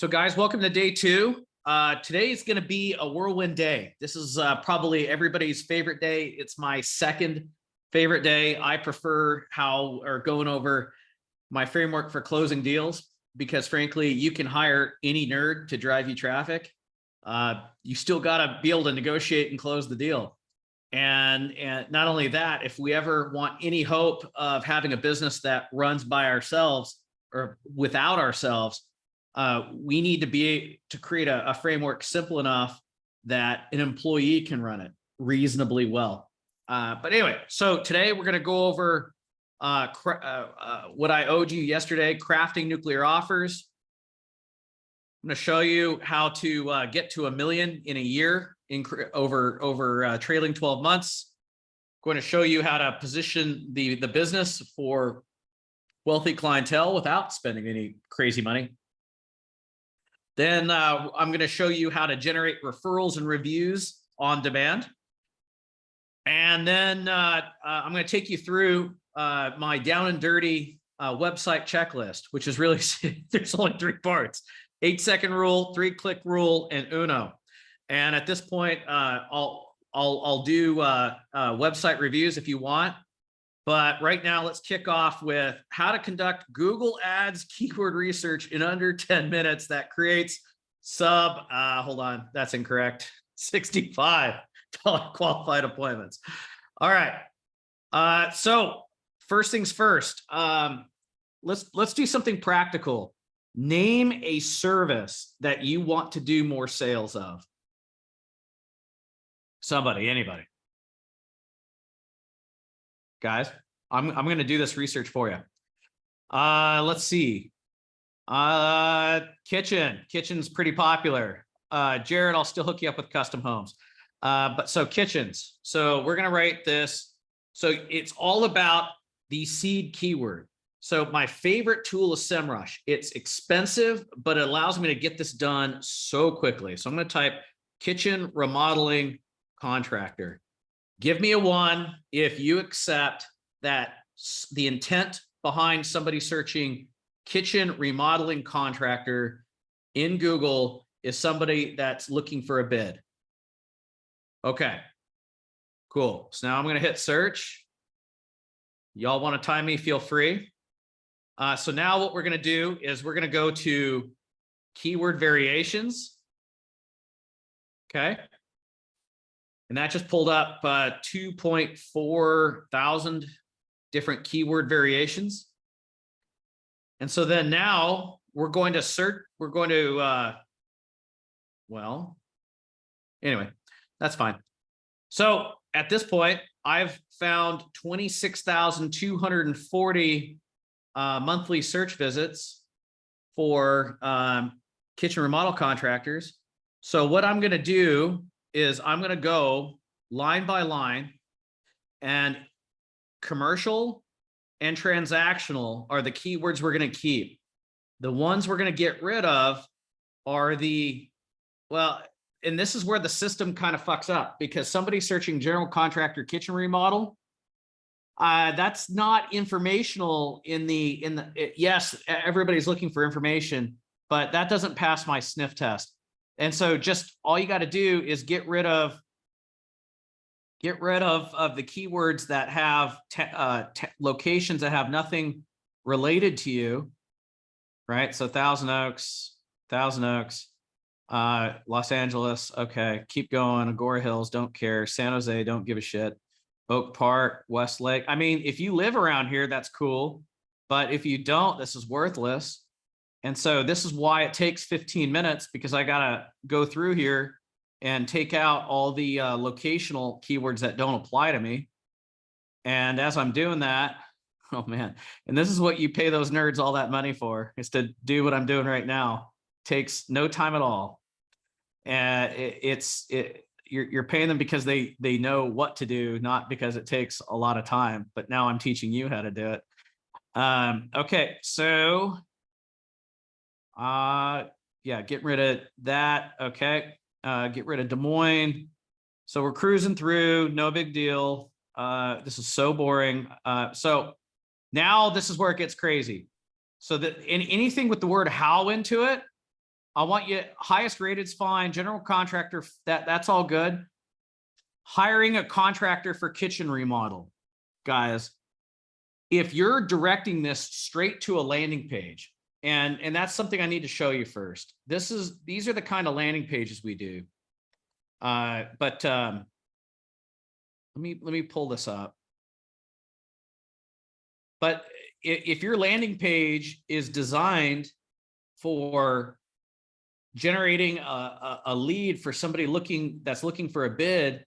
So guys, welcome to day two. Today is going to be a whirlwind day. This is probably everybody's favorite day. It's my second favorite day. I prefer going over my framework for closing deals because frankly, you can hire any nerd to drive you traffic. You still got to be able to negotiate and close the deal. And not only that, if we ever want any hope of having a business that runs by ourselves or without ourselves, we need to be to create a framework simple enough that an employee can run it reasonably well. But anyway, so today we're going to go over what I owed you yesterday, crafting nuclear offers. I'm going to show you how to get to $1 million in a year over trailing 12 months. I'm going to show you how to position the business for wealthy clientele without spending any crazy money. Then I'm going to show you how to generate referrals and reviews on demand. And then I'm going to take you through my down and dirty website checklist, which is really, there's only 3 parts: 8-second rule, 3-click rule, and Uno. And at this point, I'll do website reviews if you want. But right now, let's kick off with how to conduct Google Ads keyword research in under 10 minutes that creates hold on, that's incorrect, $65 qualified appointments. All right. So first things first, let's do something practical. Name a service that you want to do more sales of. Somebody, anybody. Guys, I'm going to do this research for you. Let's see. Kitchen's pretty popular. Jared, I'll still hook you up with custom homes. But so kitchens. So we're going to write this. So it's all about the seed keyword. So my favorite tool is SEMrush. It's expensive, but it allows me to get this done so quickly. So I'm going to type kitchen remodeling contractor. Give me a 1 if you accept that the intent behind somebody searching kitchen remodeling contractor in Google is somebody that's looking for a bid. Okay, cool. So now I'm going to hit search. Y'all want to time me, feel free. So now what we're going to do is we're going to go to keyword variations. Okay. And that just pulled up 2.4 thousand different keyword variations. And so then now we're going to search, well, anyway, that's fine. So at this point, I've found 26,240 monthly search visits for kitchen remodel contractors. So what I'm going to do is I'm going to go line by line, and commercial and transactional are the keywords we're going to keep. The ones we're going to get rid of are and this is where the system kind of fucks up, because somebody searching general contractor kitchen remodel, that's not informational yes, everybody's looking for information, but that doesn't pass my sniff test. And so just all you got to do is get rid of the keywords that have locations that have nothing related to you, right? So Thousand Oaks, Los Angeles, okay, keep going. Agora Hills, don't care. San Jose, don't give a shit. Oak Park, Westlake. I mean, if you live around here, that's cool. But if you don't, this is worthless. And so this is why it takes 15 minutes, because I got to go through here and take out all the locational keywords that don't apply to me. And as I'm doing that, oh man, and this is what you pay those nerds all that money for, is to do what I'm doing right now. Takes no time at all. And you're paying them because they know what to do, not because it takes a lot of time. But now I'm teaching you how to do it. Okay, so yeah, get rid of that. Okay. Get rid of Des Moines. So we're cruising through, no big deal. This is so boring. So now this is where it gets crazy. So that anything with the word how into it, I want you, highest rated's fine. General contractor, that's all good. Hiring a contractor for kitchen remodel. Guys, if you're directing this straight to a landing page, and that's something I need to show you first. These are the kind of landing pages we do. Let me pull this up. But if your landing page is designed for generating a lead for somebody that's looking for a bid,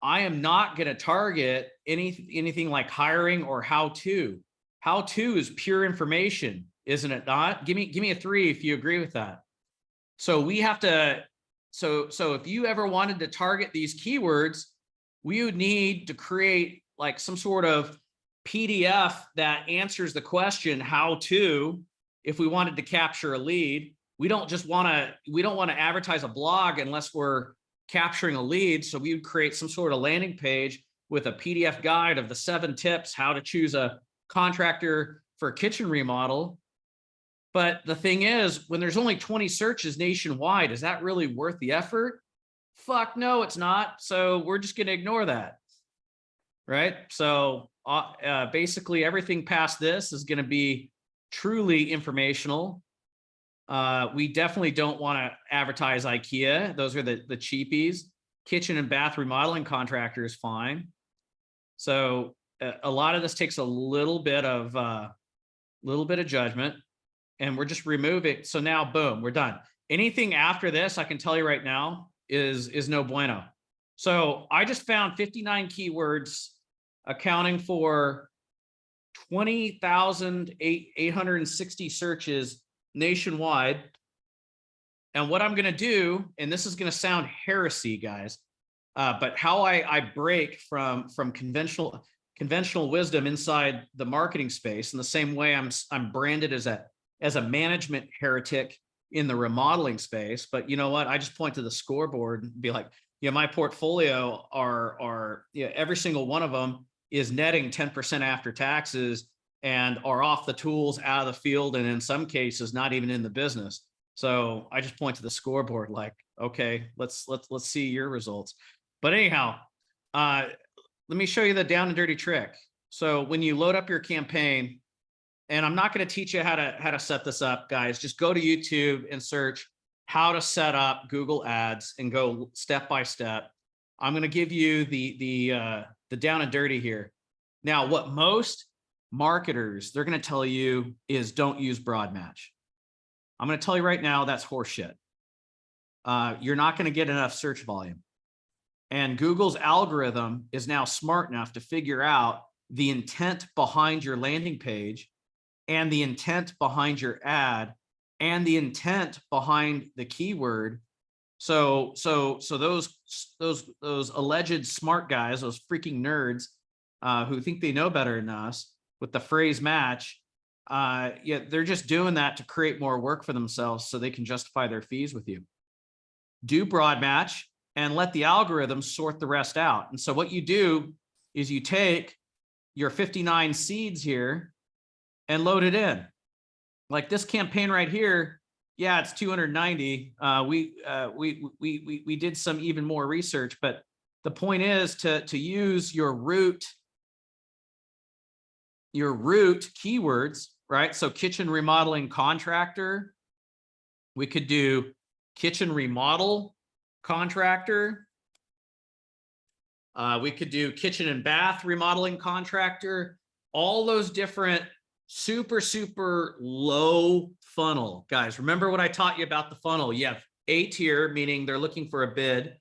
I am not going to target anything like hiring or how to. How to is pure information, isn't it not? Give me a 3 if you agree with that. So we have to. So if you ever wanted to target these keywords, we would need to create like some sort of PDF that answers the question how to. If we wanted to capture a lead, we don't want to advertise a blog unless we're capturing a lead. So we would create some sort of landing page with a PDF guide of the 7 tips how to choose a contractor for a kitchen remodel. But the thing is, when there's only 20 searches nationwide, is that really worth the effort? Fuck no, it's not. So we're just going to ignore that. Right? So basically everything past this is going to be truly informational. We definitely don't want to advertise IKEA. Those are the cheapies. Kitchen and bath remodeling contractor is fine. So a lot of this takes a little bit of judgment, and we're just removing. So now, boom, we're done. Anything after this, I can tell you right now, is no bueno. So I just found 59 keywords accounting for 20,860 searches nationwide. And what I'm going to do, and this is going to sound heresy, guys, but how I break from conventional wisdom inside the marketing space, in the same way I'm branded as a management heretic in the remodeling space. But you know what? I just point to the scoreboard and be like, yeah, my portfolio are every single one of them is netting 10% after taxes and are off the tools, out of the field, and in some cases not even in the business. So I just point to the scoreboard like, okay, let's see your results. But anyhow, let me show you the down and dirty trick. So when you load up your campaign, and I'm not going to teach you how to set this up, guys. Just go to YouTube and search how to set up Google Ads and go step by step. I'm going to give you the down and dirty here. Now, what most marketers, they're going to tell you is don't use broad match. I'm going to tell you right now, that's horseshit. You're not going to get enough search volume. And Google's algorithm is now smart enough to figure out the intent behind your landing page and the intent behind your ad and the intent behind the keyword. So those alleged smart guys, those freaking nerds who think they know better than us with the phrase match, they're just doing that to create more work for themselves so they can justify their fees with you. Do broad match and let the algorithm sort the rest out. And so what you do is you take your 59 seeds here and load it in. Like this campaign right here, yeah, it's 290. We did some even more research, but the point is to use your root keywords, right? So kitchen remodeling contractor, we could do kitchen remodel contractor. We could do kitchen and bath remodeling contractor, all those different super low funnel. Guys, remember what I taught you about the funnel. You have A tier, meaning they're looking for a bid,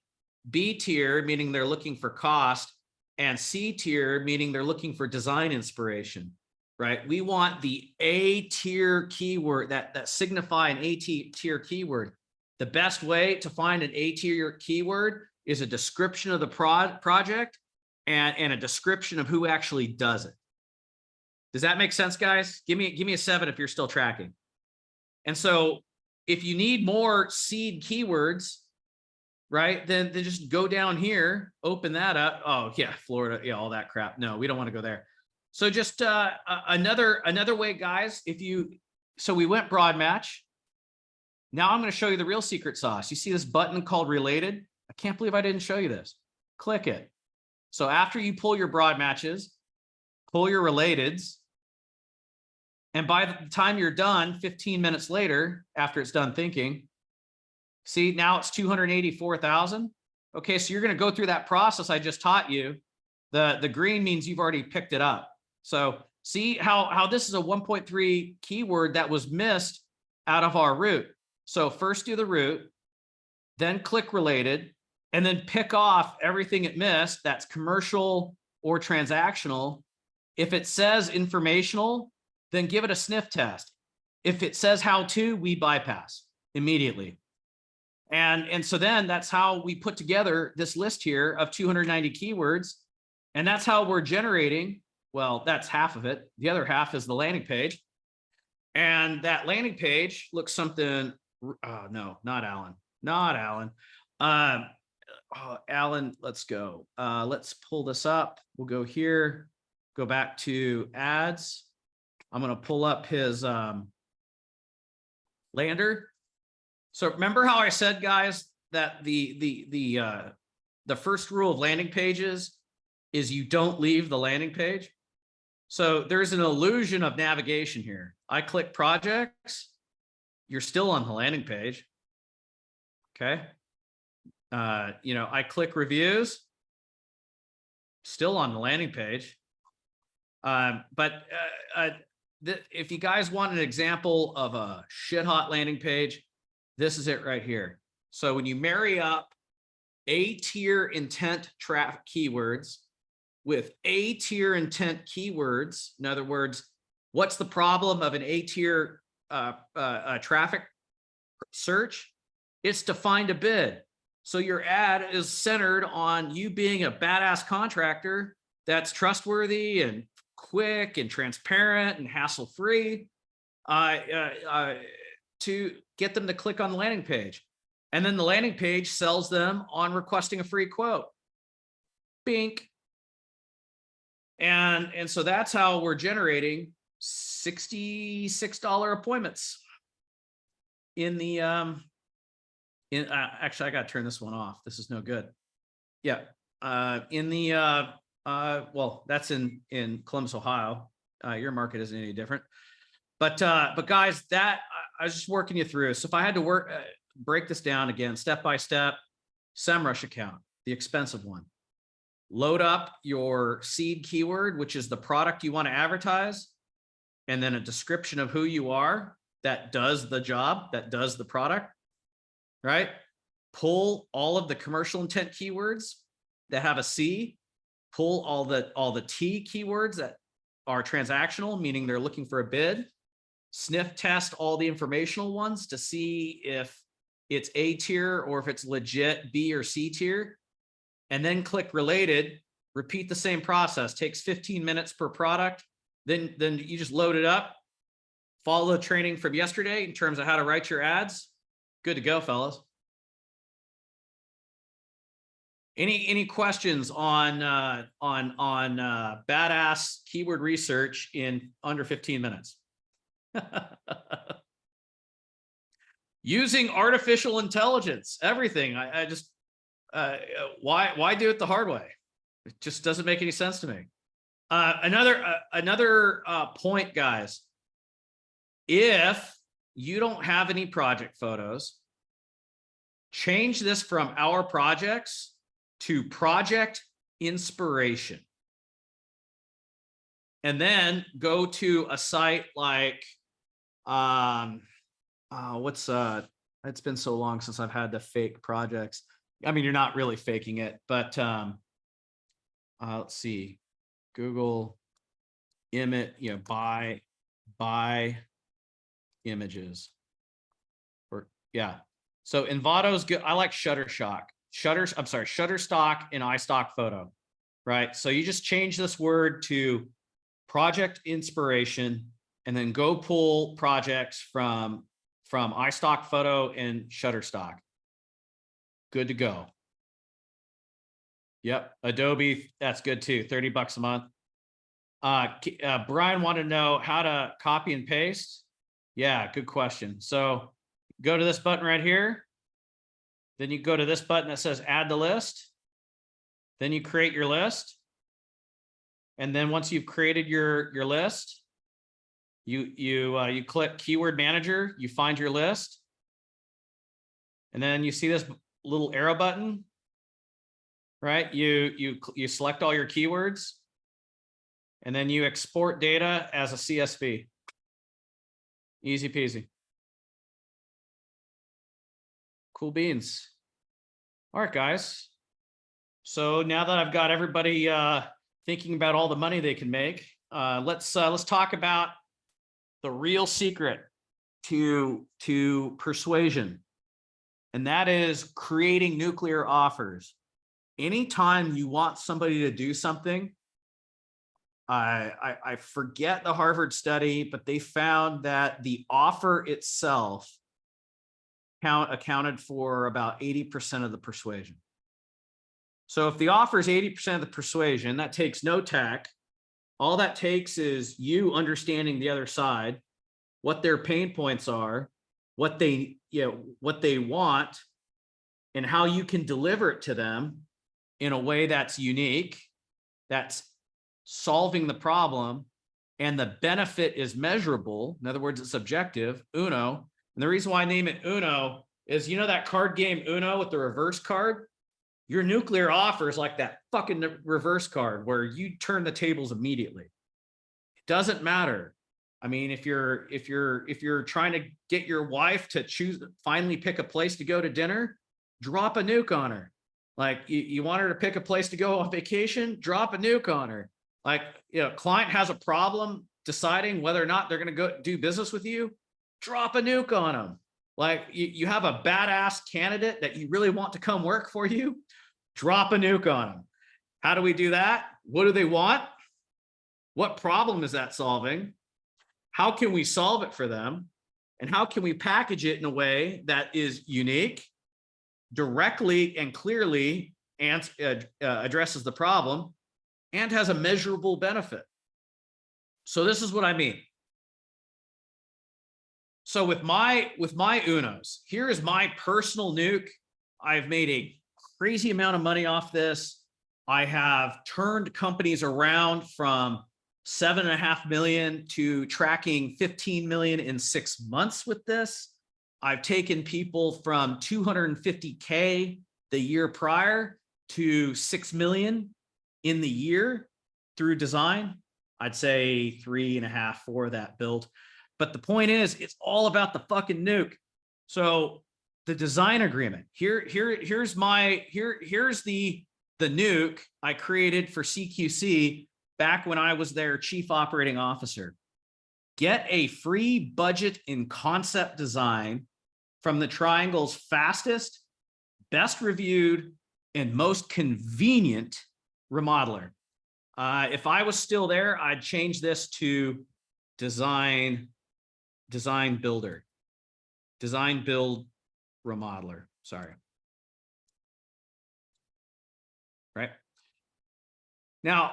B tier, meaning they're looking for cost, and C tier, meaning they're looking for design inspiration, right? We want the A tier keyword that signify an A tier keyword. The best way to find an A tier keyword is a description of the project and a description of who actually does it. Does that make sense, guys? Give me a 7 if you're still tracking. And so if you need more seed keywords, right, then just go down here, open that up. Oh yeah, Florida, yeah, all that crap. No, we don't want to go there. So just another way, guys, so we went broad match. Now I'm going to show you the real secret sauce. You see this button called related? I can't believe I didn't show you this. Click it. So after you pull your broad matches, pull your relateds, and by the time you're done, 15 minutes later, after it's done thinking, see, now it's 284,000. Okay, so you're going to go through that process I just taught you. The green means you've already picked it up. So see how this is a 1.3 keyword that was missed out of our route. So first do the route, then click related, and then pick off everything it missed that's commercial or transactional. If it says informational, then give it a sniff test. If it says how to, we bypass immediately. And so then that's how we put together this list here of 290 keywords. And that's how we're generating, well, that's half of it. The other half is the landing page. And that landing page looks something, no, not Alan, not Alan. Alan, let's go. Let's pull this up. We'll go here, go back to ads. I'm going to pull up his lander. So remember how I said, guys, that the first rule of landing pages is you don't leave the landing page. So there's an illusion of navigation here. I click projects, you're still on the landing page. Okay. I click reviews, still on the landing page. If you guys want an example of a shit hot landing page, this is it right here. So when you marry up A-tier intent traffic keywords with A-tier intent keywords, in other words, what's the problem of an A-tier traffic search? It's to find a bid. So your ad is centered on you being a badass contractor that's trustworthy and quick and transparent and hassle-free to get them to click on the landing page. And then the landing page sells them on requesting a free quote. Bink. And so that's how we're generating $66 appointments in the actually I got to turn this one off. This is no good. Yeah. Well, that's in Columbus, Ohio. Your market isn't any different. But guys, that I was just working you through. So if I had to break this down again, step by step, SEMrush account, the expensive one. Load up your seed keyword, which is the product you want to advertise, and then a description of who you are that does the job, that does the product, right? Pull all of the commercial intent keywords that have a C, pull all the T keywords that are transactional, meaning they're looking for a bid, sniff test all the informational ones to see if it's A tier or if it's legit B or C tier, and then click related, repeat the same process, takes 15 minutes per product. Then you just load it up, follow the training from yesterday in terms of how to write your ads. Good to go, fellas. Any questions on badass keyword research in under 15 minutes? Using artificial intelligence, everything. I just why do it the hard way? It just doesn't make any sense to me. Another point, guys. If you don't have any project photos, change this from our projects to project inspiration. And then go to a site like, it's been so long since I've had the fake projects. I mean, you're not really faking it, but let's see, Google image, buy images, or yeah. So Envato's good. I like Shutterstock and iStock Photo, right? So you just change this word to project inspiration, and then go pull projects from iStock Photo and Shutterstock. Good to go. Yep, Adobe, that's good too. $30 a month. Brian wanted to know how to copy and paste. Yeah, good question. So go to this button right here. Then you go to this button that says add to list. Then you create your list. And then once you've created your list, you click keyword manager, you find your list. And then you see this little arrow button, right? You select all your keywords, and then you export data as a CSV. Easy peasy. Cool beans. All right, guys. So now that I've got everybody thinking about all the money they can make, let's talk about the real secret to persuasion, and that is creating nuclear offers. Anytime you want somebody to do something, I forget the Harvard study, but they found that the offer itself accounted for about 80% of the persuasion. So if the offer is 80% of the persuasion, that takes no tech. All that takes is you understanding the other side, what their pain points are, what they want, and how you can deliver it to them in a way that's unique, that's solving the problem, and the benefit is measurable. In other words, it's objective, Uno. And the reason why I name it Uno is, you know that card game Uno with the reverse card? Your nuclear offer is like that fucking reverse card where you turn the tables immediately. It doesn't matter. I mean, if you're trying to get your wife to finally pick a place to go to dinner, drop a nuke on her. Like you want her to pick a place to go on vacation, drop a nuke on her. Like, client has a problem deciding whether or not they're going to go do business with you, drop a nuke on them. Like you have a badass candidate that you really want to come work for you, drop a nuke on them. How do we do that? What do they want? What problem is that solving? How can we solve it for them? And how can we package it in a way that is unique, directly and clearly addresses the problem, and has a measurable benefit? So this is what I mean. So with my Unos, here is my personal nuke. I've made a crazy amount of money off this. I have turned companies around from 7.5 million to tracking 15 million in 6 months with this. I've taken people from 250K the year prior to 6 million in the year through design. I'd say 3.5, 4 of that built. But the point is, it's all about the fucking nuke. So the design agreement here's the nuke I created for CQC back when I was their chief operating officer. Get a free budget in concept design from the Triangle's fastest, best reviewed, and most convenient remodeler. If I was still there, I'd change this to design build remodeler. Sorry. Right now,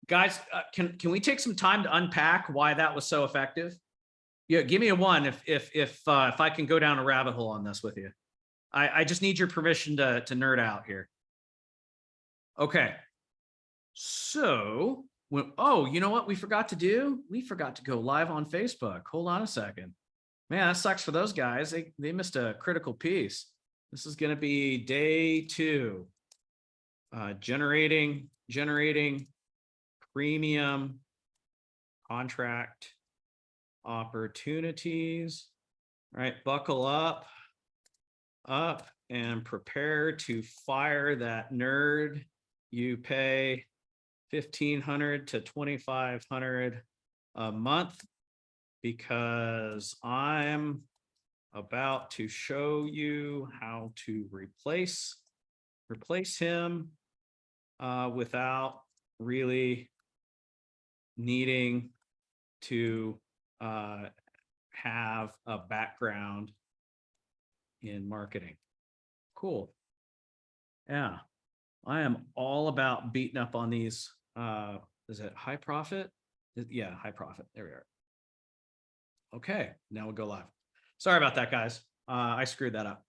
guys, can we take some time to unpack why that was so effective? Yeah, give me a 1 if I can go down a rabbit hole on this with you. I just need your permission to nerd out here. Okay. So you know what we forgot to do? We forgot to go live on Facebook. Hold on a second. Man, that sucks for those guys. They missed a critical piece. This is going to be day 2. Generating premium contract opportunities. All right, buckle up and prepare to fire that nerd. You pay $1,500 to $2,500 a month because I'm about to show you how to replace him without really needing to have a background in marketing. Cool. Yeah, I am all about beating up on these. Is it high profit? Yeah, high profit. There we are. Okay, now we'll go live. Sorry about that, guys. I screwed that up.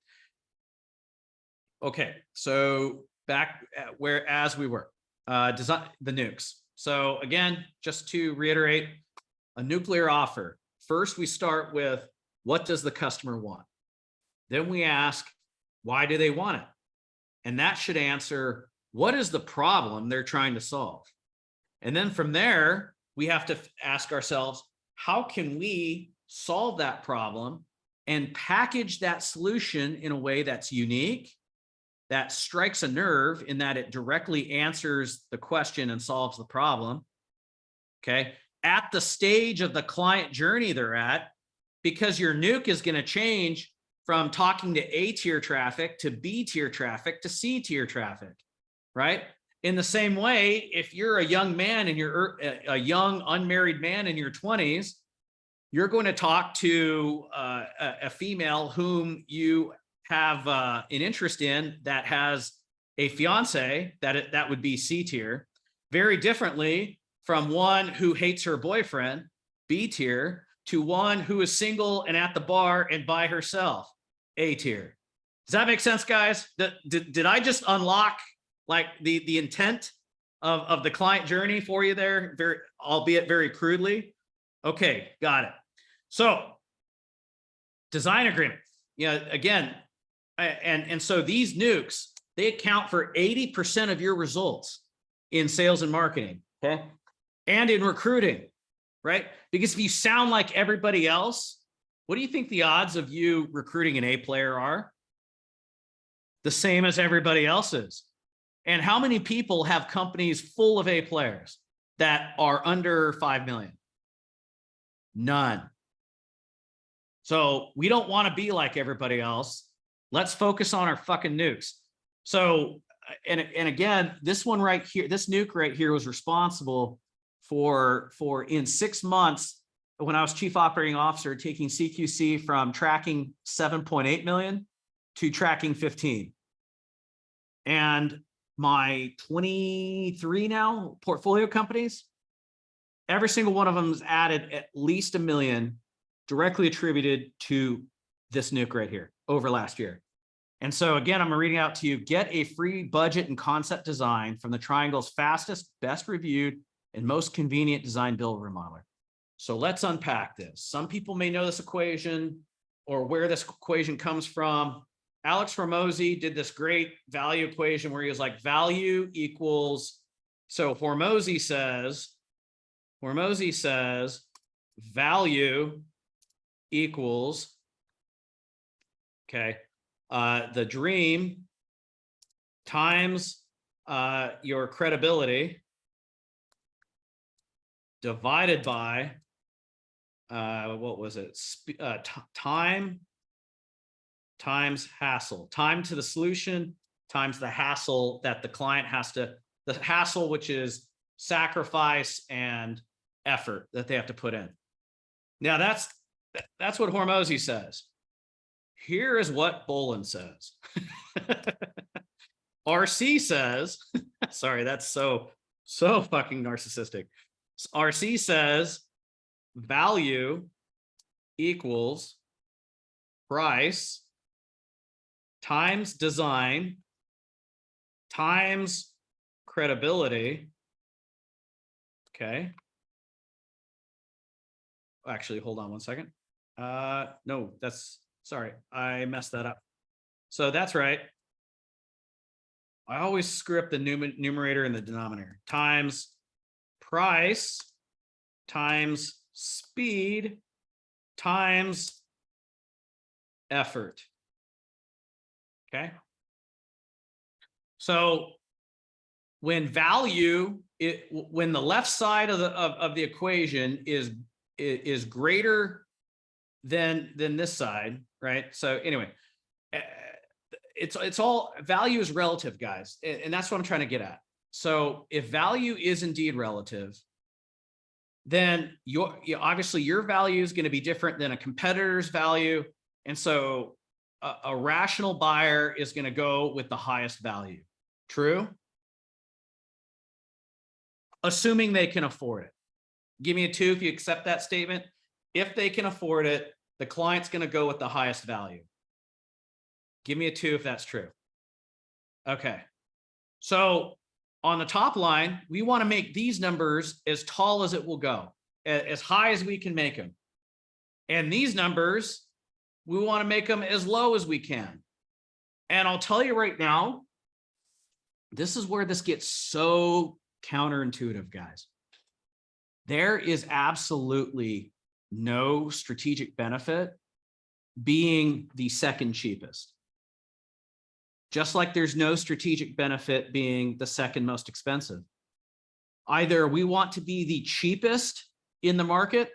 Okay, so back at as we were, design the nukes. So again, just to reiterate, a nuclear offer. First, we start with what does the customer want? Then we ask, why do they want it? And that should answer what is the problem they're trying to solve? And then from there, we have to ask ourselves, how can we solve that problem and package that solution in a way that's unique, that strikes a nerve in that it directly answers the question and solves the problem, okay, at the stage of the client journey they're at, because your nuke is going to change from talking to A tier traffic to B tier traffic to C tier traffic, right? In the same way, if you're a young man and you're a young unmarried man in your 20s, you're going to talk to a female whom you have an interest in that has a fiance, that would be C tier, very differently from one who hates her boyfriend, B tier, to one who is single and at the bar and by herself, A tier. Does that make sense, guys? Did I just unlock like the intent of the client journey for you there, albeit very crudely? Okay, got it. So design agreement, again, and so these nukes, they account for 80% of your results in sales and marketing, okay? And in recruiting, right? Because if you sound like everybody else, what do you think the odds of you recruiting an A player are? The same as everybody else's. And how many people have companies full of A players that are under 5 million? None. So we don't want to be like everybody else. Let's focus on our fucking nukes. So, and again, this one right here, this nuke right here was responsible for in 6 months, when I was chief operating officer, taking CQC from tracking 7.8 million to tracking 15. And my 23 now portfolio companies, every single one of them has added at least $1 million directly attributed to this nuke right here over last year. And so again, I'm reading out to you, get a free budget and concept design from the Triangle's fastest, best reviewed, and most convenient design build remodeler. So let's unpack this. Some people may know this equation or where this equation comes from. Alex Hormozi did this great value equation where he was like, value equals, so Hormozi says value equals, okay, the dream times your credibility divided by, what was it? Time times hassle. Time to the solution times the hassle that the client has to, the hassle, which is sacrifice and effort that they have to put in. Now that's what Hormozi says. Here is what Bolin says. RC says, sorry, that's so fucking narcissistic. RC says value equals price times design times credibility. Okay. Actually, hold on one second. No, sorry, I messed that up. So that's right. I always screw up the numerator and the denominator. Times price times speed times effort. Okay. So when when the left side of the equation is greater than this side, right? So anyway, it's all, value is relative, guys, and that's what I'm trying to get at. So if value is indeed relative, then obviously your value is going to be different than a competitor's value, and so a rational buyer is going to go with the highest value. True? Assuming they can afford it. Give me a 2 if you accept that statement. If they can afford it, the client's going to go with the highest value. Give me a 2 if that's true. Okay. So on the top line, we want to make these numbers as tall as it will go, as high as we can make them. And these numbers, we want to make them as low as we can. And I'll tell you right now, this is where this gets so counterintuitive, guys. There is absolutely no strategic benefit being the second cheapest. Just like there's no strategic benefit being the second most expensive. Either we want to be the cheapest in the market,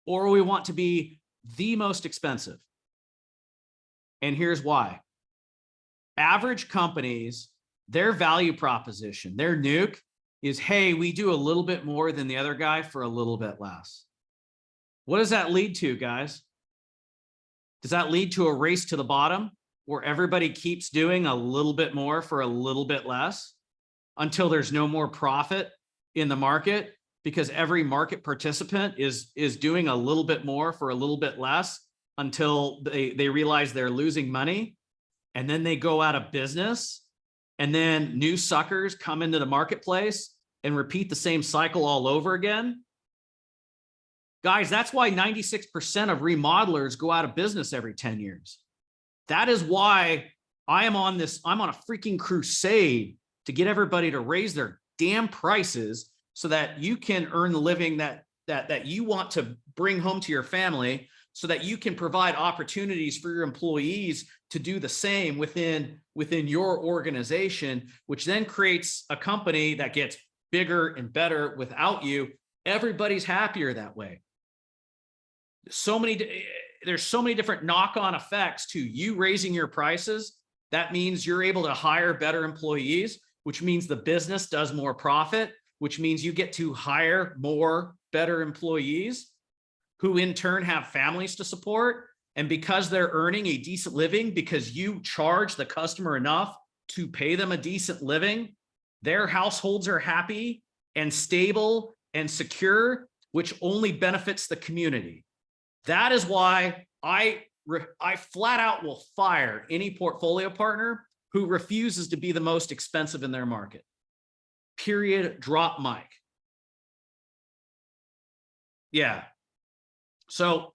or we want to be the most expensive. And here's why. Average companies, their value proposition, their nuke is, hey, we do a little bit more than the other guy for a little bit less. What does that lead to, guys? Does that lead to a race to the bottom where everybody keeps doing a little bit more for a little bit less until there's no more profit in the market because every market participant is doing a little bit more for a little bit less until they realize they're losing money, and then they go out of business, and then new suckers come into the marketplace and repeat the same cycle all over again? Guys, that's why 96% of remodelers go out of business every 10 years. That is why I'm on a freaking crusade to get everybody to raise their damn prices so that you can earn the living that you want to bring home to your family, so that you can provide opportunities for your employees to do the same within your organization, which then creates a company that gets bigger and better without you. Everybody's happier that way. There's so many different knock-on effects to you raising your prices. That means you're able to hire better employees, which means the business does more profit, which means you get to hire more better employees who in turn have families to support. And because they're earning a decent living, because you charge the customer enough to pay them a decent living, their households are happy and stable and secure, which only benefits the community. That is why I flat out will fire any portfolio partner who refuses to be the most expensive in their market. Period. Drop mic. Yeah. So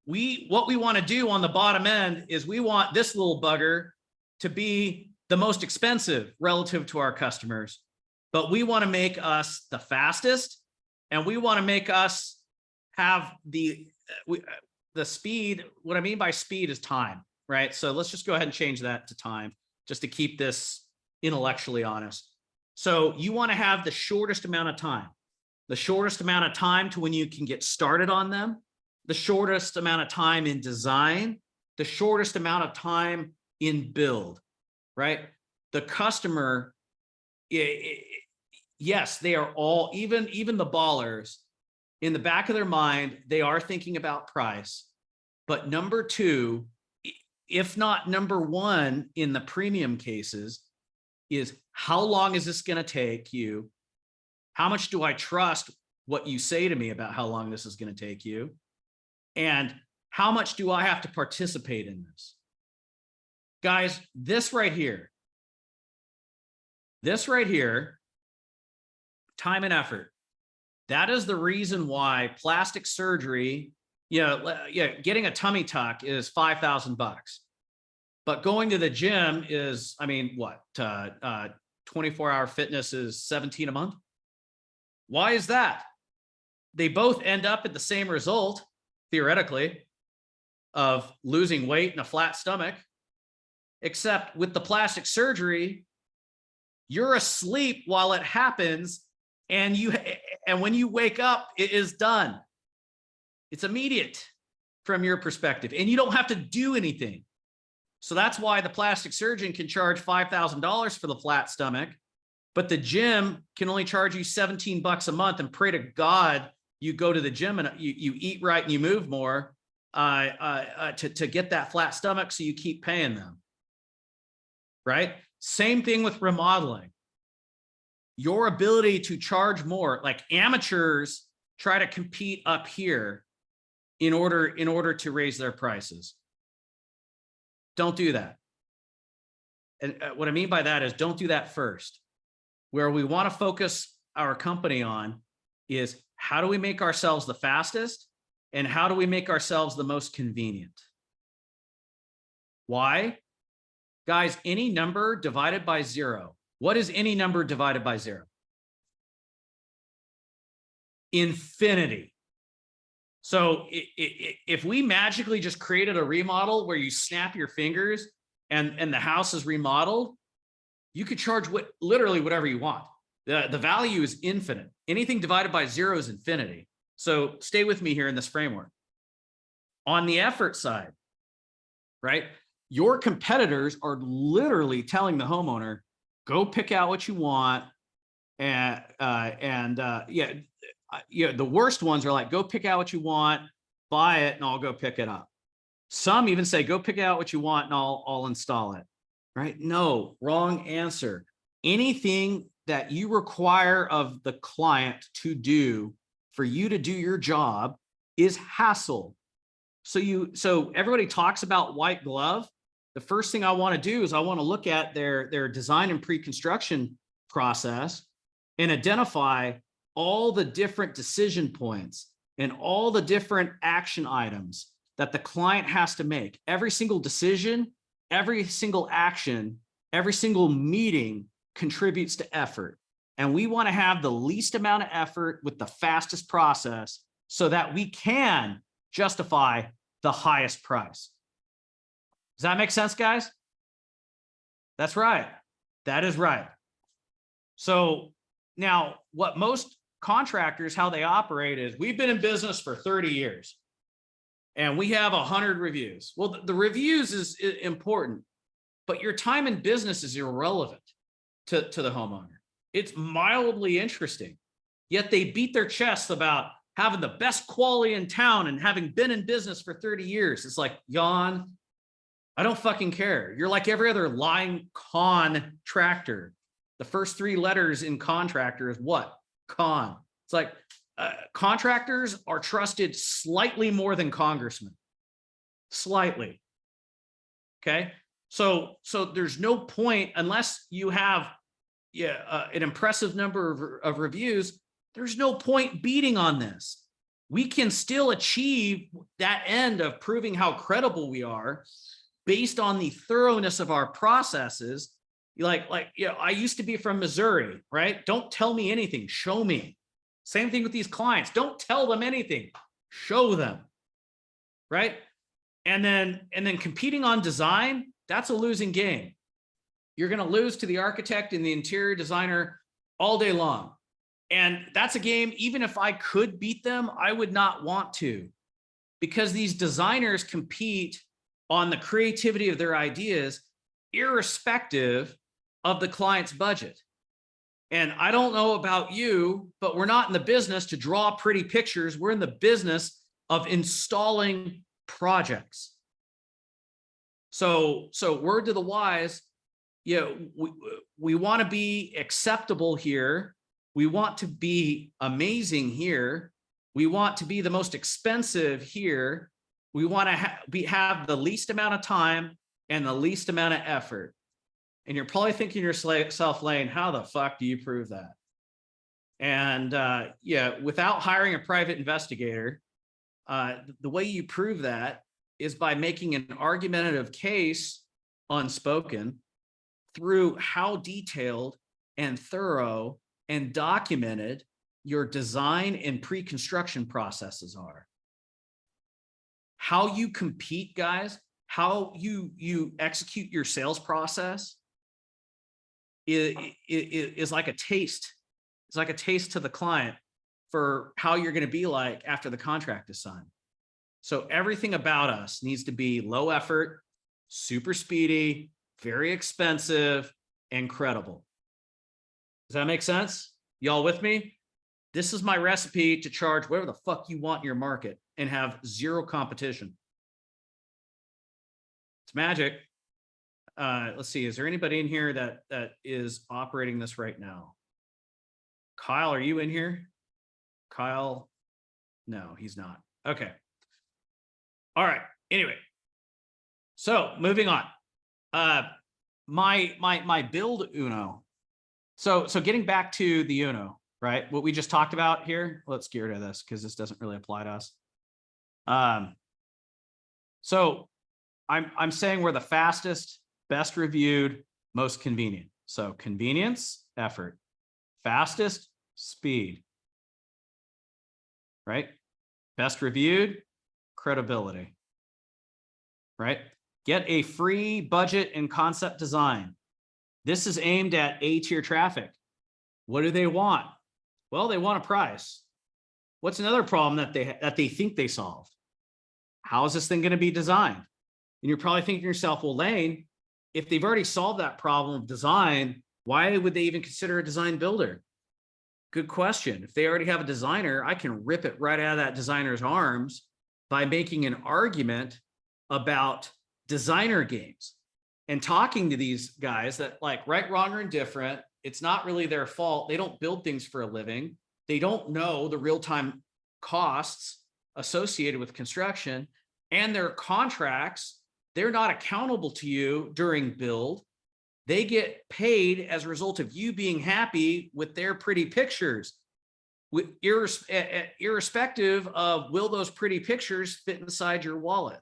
what we want to do on the bottom end is we want this little bugger to be the most expensive relative to our customers, but we want to make us the fastest, and we want to make us have the speed. What I mean by speed is time, right? So let's just go ahead and change that to time just to keep this intellectually honest. So you want to have the shortest amount of time. The shortest amount of time to when you can get started on them, the shortest amount of time in design, the shortest amount of time in build, right? The customer, yes, they are all, even the ballers, in the back of their mind, they are thinking about price. But number two, if not number one in the premium cases, is how long is this going to take you? How much do I trust what you say to me about how long this is going to take you? And how much do I have to participate in this? Guys, this right here, time and effort, that is the reason why plastic surgery, getting a tummy tuck is $5,000. But going to the gym is, 24-hour fitness is $17 a month. Why is that? They both end up at the same result, theoretically, of losing weight and a flat stomach, except with the plastic surgery, you're asleep while it happens, and when you wake up, it is done. It's immediate from your perspective, and you don't have to do anything. So that's why the plastic surgeon can charge $5,000 for the flat stomach, but the gym can only charge you $17 a month, and pray to God you go to the gym and you eat right and you move more to get that flat stomach, so you keep paying them, right? Same thing with remodeling. Your ability to charge more, like amateurs try to compete up here in order to raise their prices. Don't do that. And what I mean by that is don't do that first. Where we want to focus our company on is how do we make ourselves the fastest and how do we make ourselves the most convenient? Why? Guys, any number divided by 0. What is any number divided by 0? Infinity. So if we magically just created a remodel where you snap your fingers and the house is remodeled, you could charge literally whatever you want. The value is infinite. Anything divided by 0 is infinity. So stay with me here in this framework. On the effort side, right? Your competitors are literally telling the homeowner, go pick out what you want. And the worst ones are like, go pick out what you want, buy it, and I'll go pick it up. Some even say, go pick out what you want and I'll install it. Right? No, wrong answer. Anything that you require of the client to do for you to do your job is hassle. So everybody talks about white glove. The first thing I want to do is I want to look at their design and pre-construction process and identify all the different decision points and all the different action items that the client has to make. Every single decision, every single action, every single meeting contributes to effort. And we want to have the least amount of effort with the fastest process so that we can justify the highest price. Does that make sense, guys? That's right. That is right. So now what most contractors, how they operate is we've been in business for 30 years and we have 100 reviews. Well, the reviews is important, but your time in business is irrelevant to the homeowner. It's mildly interesting, yet they beat their chests about having the best quality in town and having been in business for 30 years. It's like, yawn, I don't fucking care. You're like every other lying contractor. The first 3 letters in contractor is what? Con. It's like contractors are trusted slightly more than congressmen. Slightly. Okay. So there's no point unless you have an impressive number of reviews. There's no point beating on this. We can still achieve that end of proving how credible we are based on the thoroughness of our processes. I used to be from Missouri, right? Don't tell me anything, show me. Same thing with these clients. Don't tell them anything, show them, right? And then competing on design, that's a losing game. You're going to lose to the architect and the interior designer all day long. And that's a game, even if I could beat them, I would not want to, because these designers compete on the creativity of their ideas, irrespective of the client's budget. And I don't know about you, but we're not in the business to draw pretty pictures. We're in the business of installing projects. So word to the wise, we want to be acceptable here. We want to be amazing here. We want to be the most expensive here. We want to have the least amount of time and the least amount of effort. And you're probably thinking to yourself, Lane, how the fuck do you prove that? And without hiring a private investigator, the way you prove that is by making an argumentative case unspoken through how detailed and thorough and documented your design and pre-construction processes are. How you compete, guys, how you execute your sales process is like a taste. It's like a taste to the client for how you're going to be like after the contract is signed. So everything about us needs to be low effort, super speedy, very expensive, and credible. Does that make sense? Y'all with me? This is my recipe to charge whatever the fuck you want in your market and have zero competition. It's magic. Let's see. Is there anybody in here that is operating this right now? Kyle, are you in here? Kyle? No, he's not. Okay. All right. Anyway, So moving on, my build Uno. So getting back to the Uno, right? What we just talked about here. Let's get rid of this because this doesn't really apply to us. So I'm saying we're the fastest, best reviewed, most convenient. So convenience, effort, fastest, speed, right? Best reviewed, credibility, right? Get a free budget and concept design. This is aimed at A-tier traffic. What do they want? Well, they want a price. What's another problem that they think they solved? How is this thing going to be designed? And you're probably thinking to yourself, well, Lane, if they've already solved that problem of design, why would they even consider a design builder? Good question. If they already have a designer, I can rip it right out of that designer's arms by making an argument about designer games and talking to these guys that like right, wrong, or indifferent. It's not really their fault. They don't build things for a living. They don't know the real-time costs associated with construction, and their contracts, they're not accountable to you during build. They get paid as a result of you being happy with their pretty pictures, with irrespective of will those pretty pictures fit inside your wallet.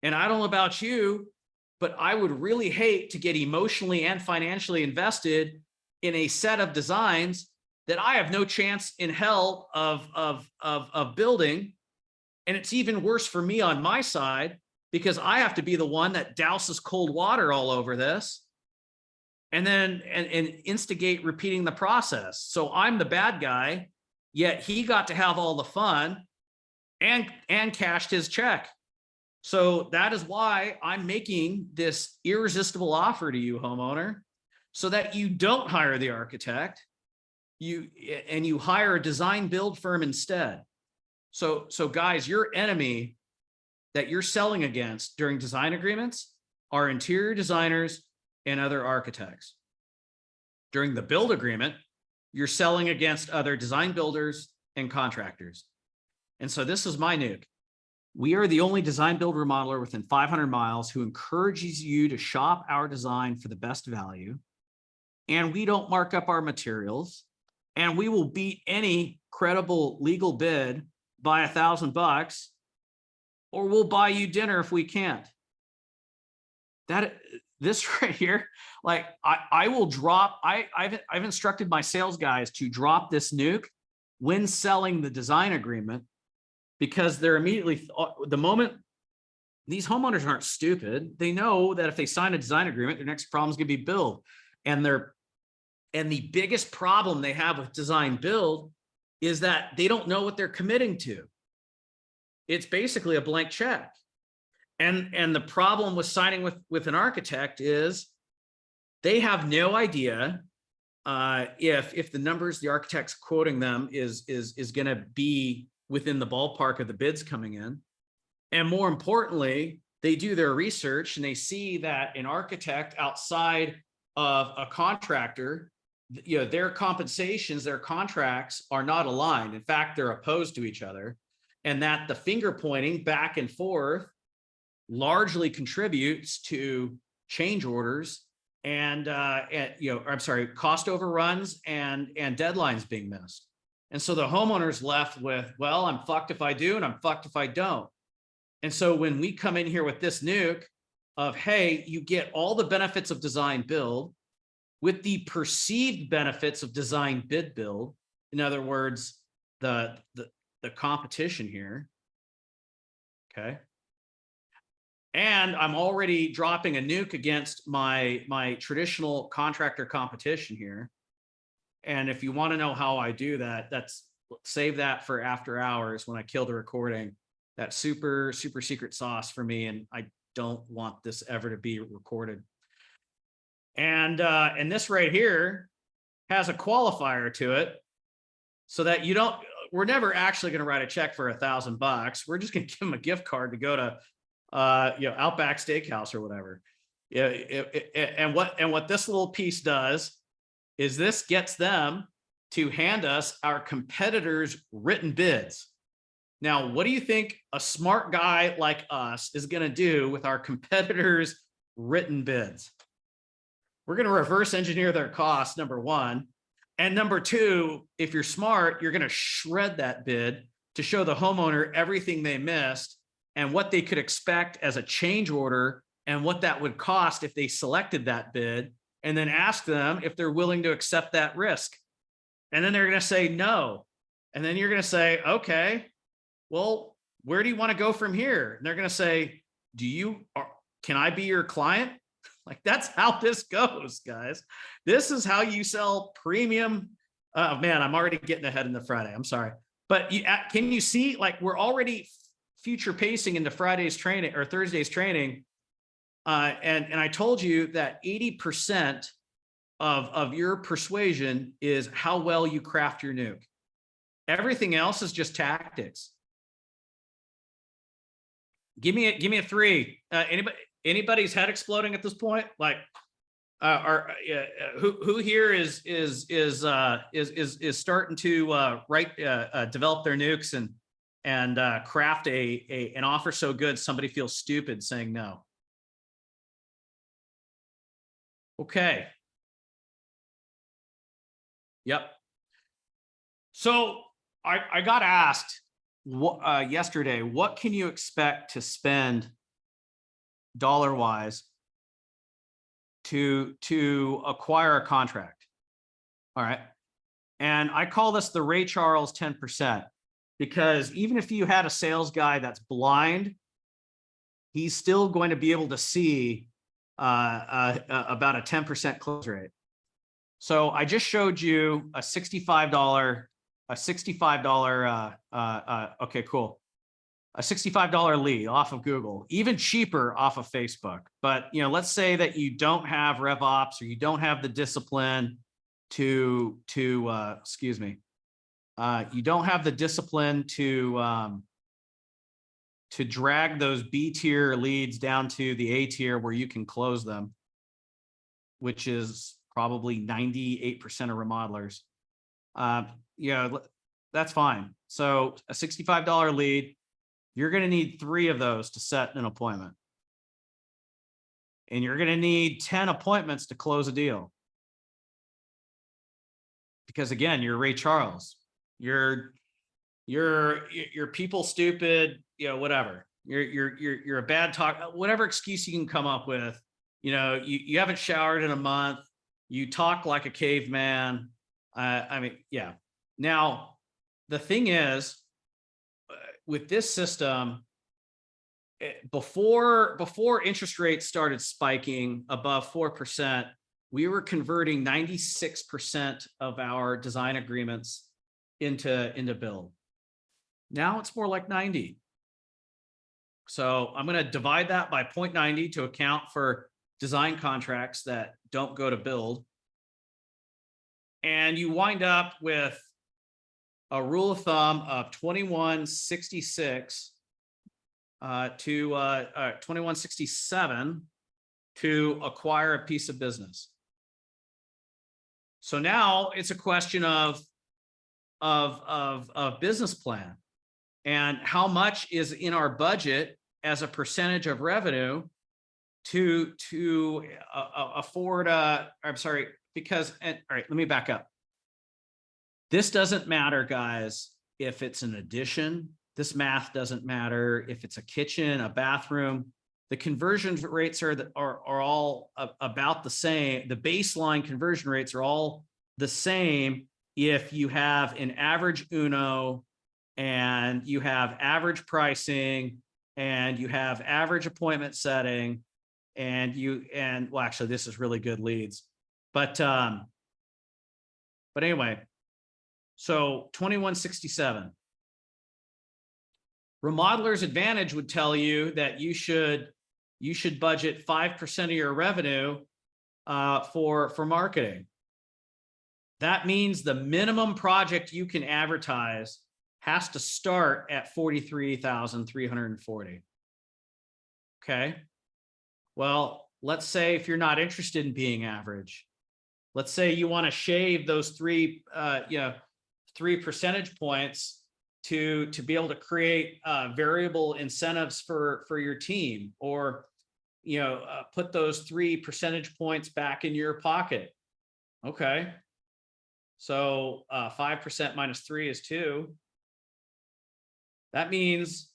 And I don't know about you, but I would really hate to get emotionally and financially invested in a set of designs that I have no chance in hell of building. And it's even worse for me on my side, because I have to be the one that douses cold water all over this and then and instigate repeating the process. So I'm the bad guy, yet he got to have all the fun and cashed his check. So that is why I'm making this irresistible offer to you, homeowner, so that you don't hire the architect, you hire a design build firm instead. So guys, your enemy that you're selling against during design agreements are interior designers and other architects. During the build agreement, you're selling against other design builders and contractors. And so this is my nuke. We are the only design build remodeler within 500 miles who encourages you to shop our design for the best value. And we don't mark up our materials, and we will beat any credible legal bid by $1,000, or we'll buy you dinner if we can't. This right here, like I will drop, I've instructed my sales guys to drop this nuke when selling the design agreement, because they're immediately, the moment, these homeowners aren't stupid. They know that if they sign a design agreement, their next problem is going to be build. And the biggest problem they have with design build is that they don't know what they're committing to. It's basically a blank check. And the problem with signing with an architect is they have no idea if the numbers the architect's quoting them is going to be within the ballpark of the bids coming in. And more importantly, they do their research and they see that an architect outside of a contractor, you know, their compensations, their contracts are not aligned. In fact, they're opposed to each other, and that the finger pointing back and forth largely contributes to change orders and cost overruns and deadlines being missed. And so the homeowner's left with, well, I'm fucked if I do, and I'm fucked if I don't. And so when we come in here with this nuke of, hey, you get all the benefits of design build with the perceived benefits of design bid build, in other words, the competition here, okay? And I'm already dropping a nuke against my traditional contractor competition here. And if you want to know how I do that, save that for after hours when I kill the recording. That's super secret sauce for me, and I don't want this ever to be recorded. And this right here has a qualifier to it, so that we're never actually going to write a check for $1,000. We're just going to give them a gift card to go to Outback Steakhouse or whatever. Yeah, and what this little piece does is this gets them to hand us our competitors' written bids. Now, what do you think a smart guy like us is going to do with our competitors' written bids? We're going to reverse engineer their costs, number one. And number two, if you're smart, you're going to shred that bid to show the homeowner everything they missed and what they could expect as a change order and what that would cost if they selected that bid, and then ask them if they're willing to accept that risk. And then they're going to say no. And then you're going to say, okay, well, where do you want to go from here? And they're going to say, can I be your client? Like, that's how this goes, guys. This is how you sell premium. Oh man, I'm already getting ahead in the Friday. I'm sorry. But can you see, like, we're already future pacing into Friday's training or Thursday's training. And I told you that 80% of your persuasion is how well you craft your nuke. Everything else is just tactics. Give me a 3. Anybody's head exploding at this point? Like, who here is starting to develop their nukes and craft an offer so good somebody feels stupid saying no? Okay. Yep. So I got asked yesterday, what can you expect to spend dollar-wise to acquire a contract? All right. And I call this the Ray Charles 10%, because even if you had a sales guy that's blind, he's still going to be able to see about a 10% close rate. So I just showed you a $65, okay, cool. A $65 lead off of Google, even cheaper off of Facebook. But, let's say that you don't have RevOps or you don't have the discipline you don't have the discipline to drag those B tier leads down to the A tier where you can close them, which is probably 98% of remodelers. That's fine. So a $65 lead, you're going to need 3 of those to set an appointment. And you're going to need 10 appointments to close a deal. Because again, you're Ray Charles. You're people stupid, whatever. You're a bad talk, whatever excuse you can come up with. You haven't showered in a month. You talk like a caveman. Yeah. Now, the thing is, with this system, before interest rates started spiking above 4%, we were converting 96% of our design agreements into build. Now it's more like 90. So I'm going to divide that by 0.90 to account for design contracts that don't go to build. And you wind up with a rule of thumb of 2166 to 2167 to acquire a piece of business. So now it's a question of business plan and how much is in our budget as a percentage of revenue to afford all right, let me back up. This doesn't matter, guys, if it's an addition. This math doesn't matter if it's a kitchen, a bathroom. The conversion rates are all about the same. The baseline conversion rates are all the same if you have an average UNO and you have average pricing and you have average appointment setting and well, actually, this is really good leads. But anyway, so 2167. Remodeler's Advantage would tell you that you should budget 5% of your revenue for marketing. That means the minimum project you can advertise has to start at 43,340. Okay. Well, let's say if you're not interested in being average, let's say you want to shave those 3 percentage points to be able to create variable incentives for your team, or put those 3 percentage points back in your pocket. Okay, so 5% minus 3 is 2. That means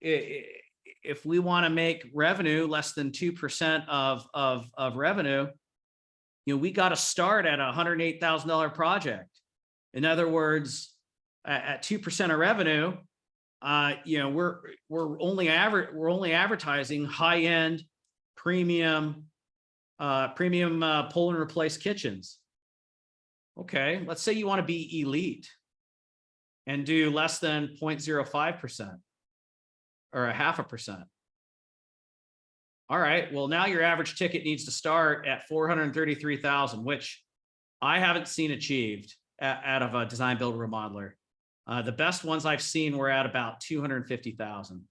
if we want to make revenue less than 2% of revenue, we got to start at a $108,000 project. In other words, at 2% of revenue, we're only advertising high-end premium pull and replace kitchens. Okay, let's say you want to be elite and do less than 0.05% or 0.5%. All right, well, now your average ticket needs to start at 433,000, which I haven't seen achieved out of a design build remodeler. The best ones I've seen were at about 250,000.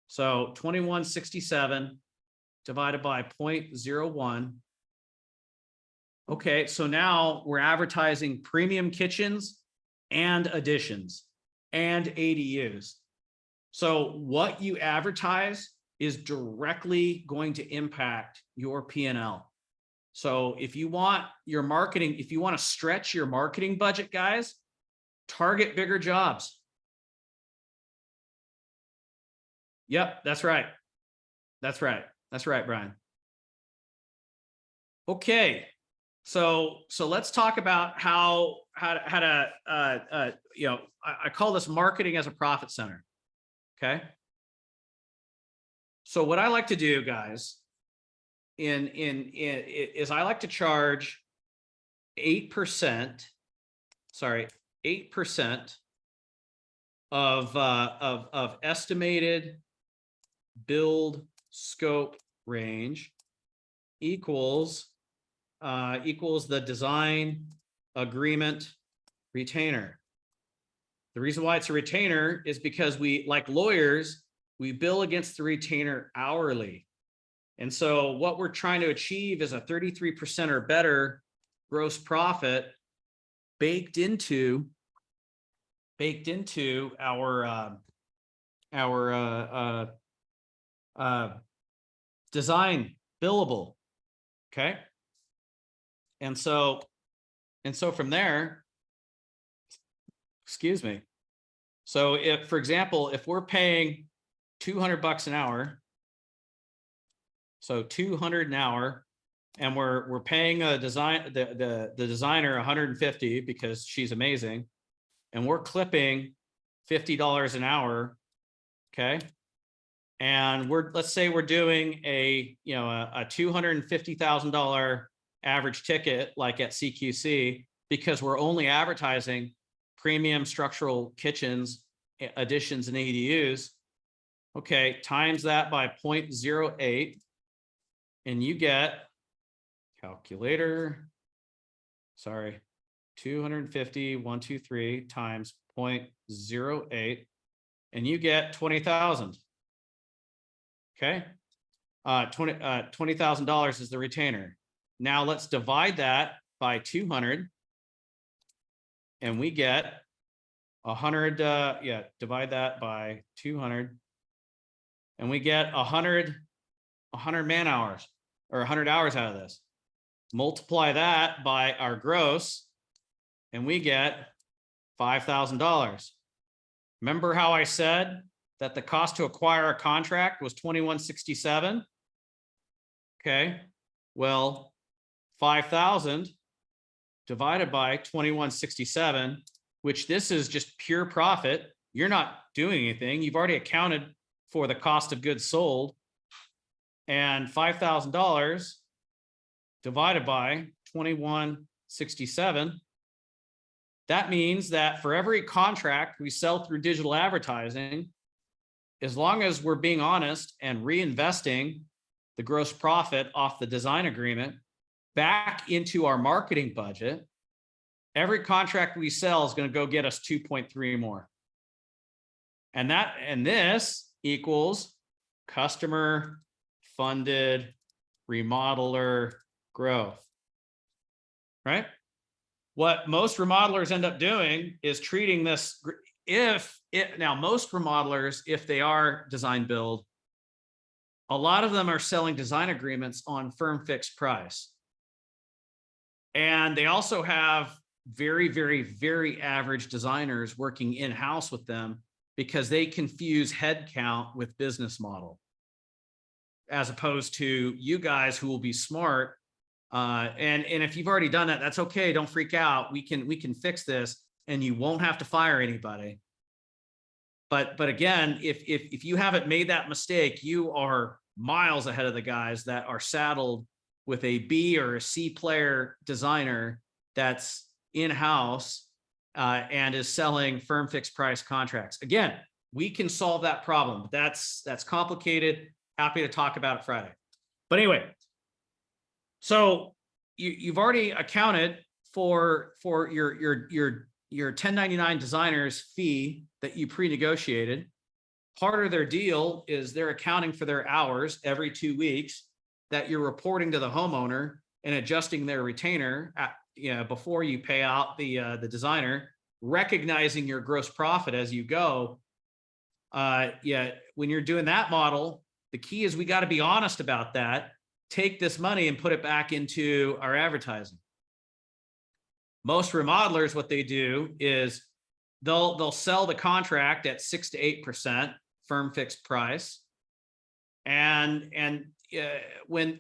So 2167 divided by 0.01. Okay, so now we're advertising premium kitchens and additions and ADUs. So what you advertise is directly going to impact your P&L. So if you want your marketing, if you want to stretch your marketing budget, guys, target bigger jobs. Yep, that's right. That's right. That's right, Brian. Okay, so let's talk about how to I call this marketing as a profit center. Okay. So what I like to do, guys, is I like to charge 8%. Sorry, 8% of estimated build scope range equals the design agreement retainer. The reason why it's a retainer is because we, like lawyers, we bill against the retainer hourly. And so what we're trying to achieve is a 33% or better gross profit baked into our design billable. Okay. And so from there, excuse me. So if, for example, if we're paying $200 an hour, so 200 an hour, and we're paying the designer 150 because she's amazing, and we're clipping $50 an hour, okay? And let's say we're doing a $250,000 average ticket like at CQC, because we're only advertising premium structural kitchens, additions, and ADUs. Okay, times that by 0.08, and you get, calculator, sorry, 250, 123 times 0.08, and you get 20,000. Okay, $20,000 is the retainer. Now let's divide that by 200, and we get 100. Divide that by 200, and we get 100 man hours, or 100 hours out of this. Multiply that by our gross, and we get $5,000. Remember how I said that the cost to acquire a contract was $21.67? Okay, well, 5,000 divided by 21.67, which this is just pure profit. You're not doing anything. You've already accounted for the cost of goods sold. And $5,000 divided by 21.67, that means that for every contract we sell through digital advertising, as long as we're being honest and reinvesting the gross profit off the design agreement back into our marketing budget, every contract we sell is going to go get us 2.3 more. And this equals customer funded remodeler growth, right? what most remodelers end up doing is treating this, now most remodelers, if they are design build, a lot of them are selling design agreements on firm fixed price. And they also have very, very, very average designers working in-house with them because they confuse headcount with business model, as opposed to you guys who will be smart. And if you've already done that, that's okay. Don't freak out. We can fix this and you won't have to fire anybody. But again, if you haven't made that mistake, you are miles ahead of the guys that are saddled with a B or a C player designer that's in-house and is selling firm fixed price contracts. Again, we can solve that problem. That's complicated. Happy to talk about it Friday. But anyway, so you've already accounted for your 1099 designer's fee that you pre-negotiated. Part of their deal is they're accounting for their hours every 2 weeks that you're reporting to the homeowner and adjusting their retainer before you pay out the designer, recognizing your gross profit as you go. When you're doing that model, the key is we got to be honest about that. Take this money and put it back into our advertising. Most remodelers, what they do is they'll sell the contract at 6 to 8% firm fixed price, and when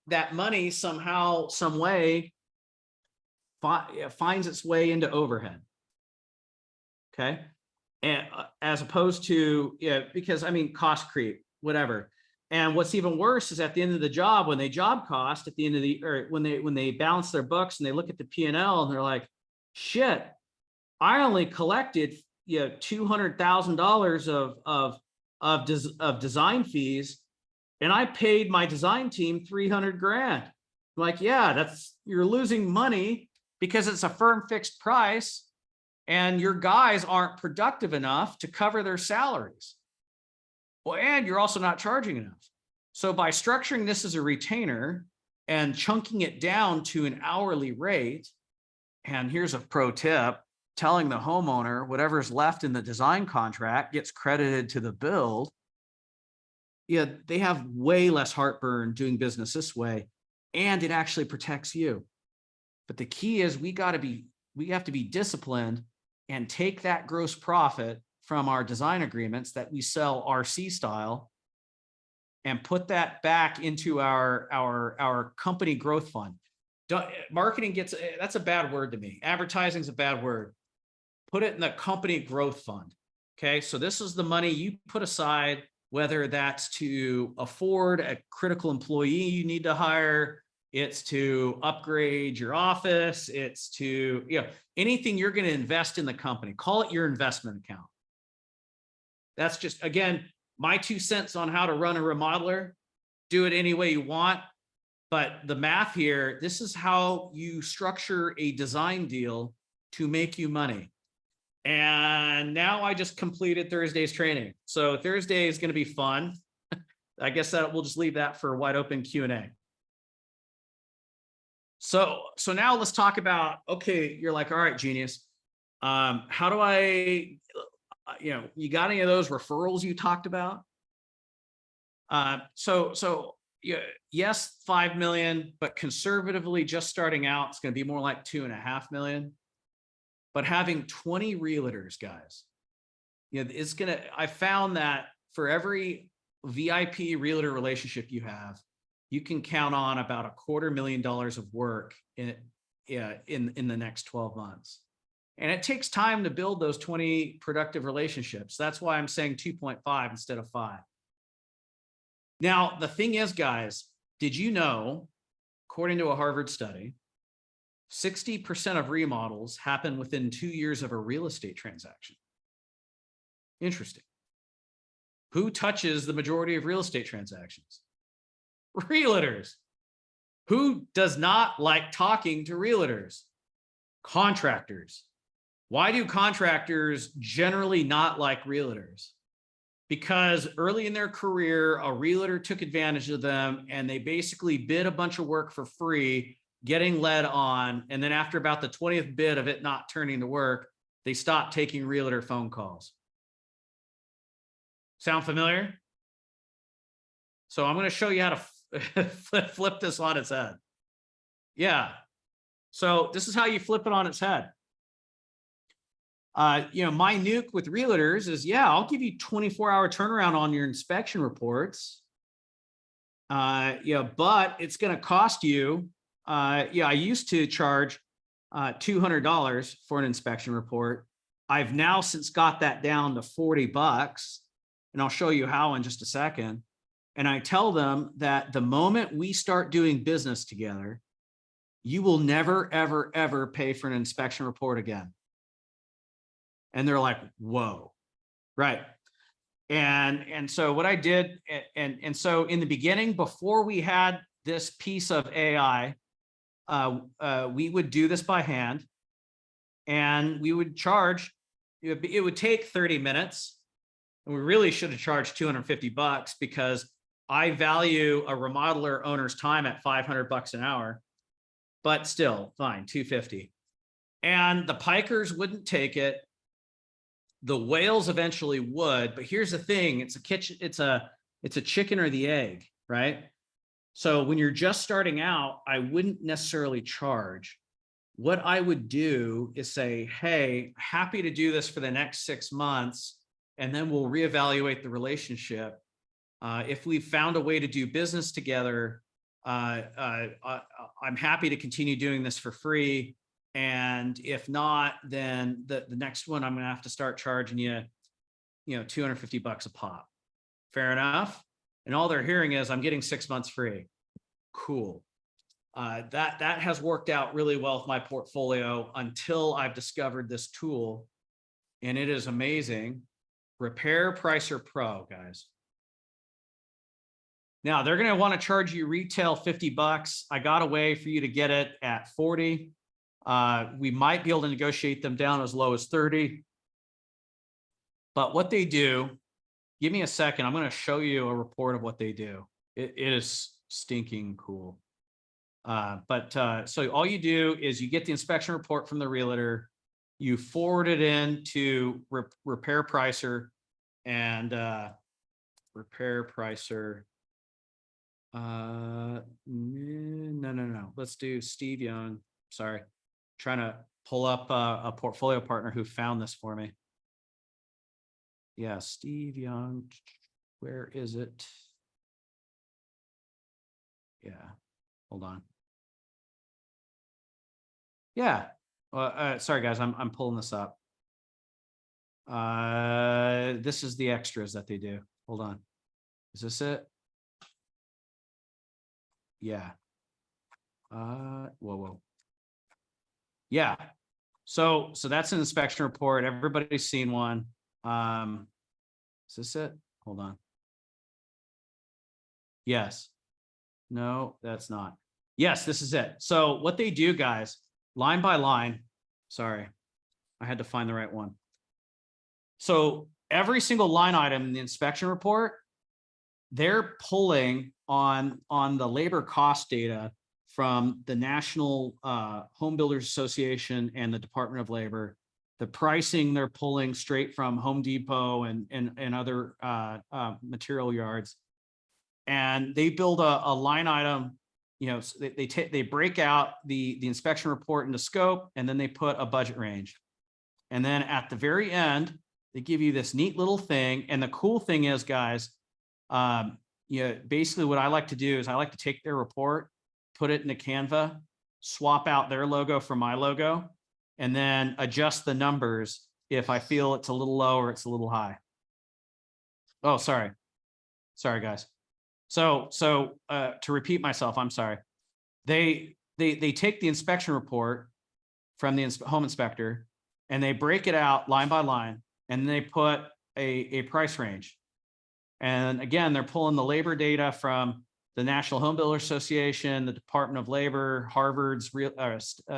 that money somehow, some way finds its way into overhead. Okay, and as opposed to because I mean cost creep, whatever. And what's even worse is at the end of the job, when they job cost at the end of the, or when they balance their books and they look at the P&L and they're like, shit, I only collected $200,000 of design fees, and I paid my design team 300 grand. I'm like, yeah, you're losing money because it's a firm fixed price and your guys aren't productive enough to cover their salaries. Well, and you're also not charging enough. So by structuring this as a retainer and chunking it down to an hourly rate, and here's a pro tip, telling the homeowner whatever's left in the design contract gets credited to the build. Yeah, they have way less heartburn doing business this way, and it actually protects you. But the key is we have to be disciplined and take that gross profit from our design agreements that we sell RC style and put that back into our company growth fund. Marketing that's a bad word to me. Advertising is a bad word. Put it in the company growth fund. Okay, so this is the money you put aside, whether that's to afford a critical employee you need to hire, it's to upgrade your office, it's to anything you're going to invest in the company. Call it your investment account. That's just, again, my 2 cents on how to run a remodeler. Do it any way you want. But the math here, this is how you structure a design deal to make you money. And now I just completed Thursday's training. So Thursday is going to be fun. I guess that we'll just leave that for a wide open Q&A. So now let's talk about, okay, you're like, all right, genius. How do I, you got any of those referrals you talked about? Yes, 5 million, but conservatively just starting out, it's going to be more like 2.5 million. But having 20 realtors, guys, it's going to, I found that for every VIP realtor relationship you have, you can count on about $250,000 of work in the next 12 months. And it takes time to build those 20 productive relationships. That's why I'm saying 2.5 instead of 5. Now, the thing is, guys, did you know, according to a Harvard study, 60% of remodels happen within 2 years of a real estate transaction? Interesting. Who touches the majority of real estate transactions? Realtors. Who does not like talking to realtors? Contractors. Why do contractors generally not like realtors? Because early in their career, a realtor took advantage of them and they basically bid a bunch of work for free, getting led on, and then after about the 20th bid of it not turning to work, they stopped taking realtor phone calls. Sound familiar? So I'm going to show you how to flip this on its head. Yeah. So this is how you flip it on its head. My nuke with realtors is, yeah, I'll give you 24-hour turnaround on your inspection reports. But it's going to cost you. I used to charge $200 for an inspection report. I've now since got that down to $40, and I'll show you how in just a second. And I tell them that the moment we start doing business together, you will never, ever, ever pay for an inspection report again. And they're like, whoa, right. And so what I did, and so in the beginning, before we had this piece of AI, we would do this by hand, and we would charge, it would take 30 minutes. And we really should have charged $250 because I value a remodeler owner's time at $500 an hour, but still fine, $250. And the pikers wouldn't take it. The whales eventually would, but here's the thing: it's a chicken or the egg, right? So when you're just starting out, I wouldn't necessarily charge. What I would do is say, hey, happy to do this for the next 6 months, and then we'll reevaluate the relationship. If we've found a way to do business together, I'm happy to continue doing this for free. And if not, then the next one, I'm going to have to start charging you, $250 a pop. Fair enough. And all they're hearing is I'm getting 6 months free. Cool. That has worked out really well with my portfolio until I've discovered this tool, and it is amazing. Repair Pricer Pro, guys. Now they're going to want to charge you retail $50. I got a way for you to get it at 40. We might be able to negotiate them down as low as 30. But what they do, give me a second. I'm going to show you a report of what they do. It is stinking cool. So all you do is you get the inspection report from the realtor, you forward it in to Repair Pricer, and Repair Pricer. No. Let's do Steve Young. Sorry. Trying to pull up a portfolio partner who found this for me. Yeah, Steve Young. Where is it? Yeah, hold on. Yeah. Sorry guys, I'm pulling this up. This is the extras that they do. Hold on. Is this it? Yeah. Whoa. Yeah. So that's an inspection report. Everybody's seen one. Is this it? Hold on. Yes. No, that's not. Yes, this is it. So what they do, guys, line by line. Sorry, I had to find the right one. So every single line item in the inspection report, they're pulling on the labor cost data from the National Home Builders Association and the Department of Labor. The pricing they're pulling straight from Home Depot and other material yards, and they build a line item. So they break out the inspection report into scope, and then they put a budget range, and then at the very end they give you this neat little thing. And the cool thing is, guys, basically what I like to do is I like to take their report, put it into Canva, swap out their logo for my logo, and then adjust the numbers if I feel it's a little low or it's a little high. Oh, sorry, guys. So to repeat myself, I'm sorry. They take the inspection report from the home inspector, and they break it out line by line, and they put a price range. And again, they're pulling the labor data from the National Home Builders Association, the Department of Labor, Harvard's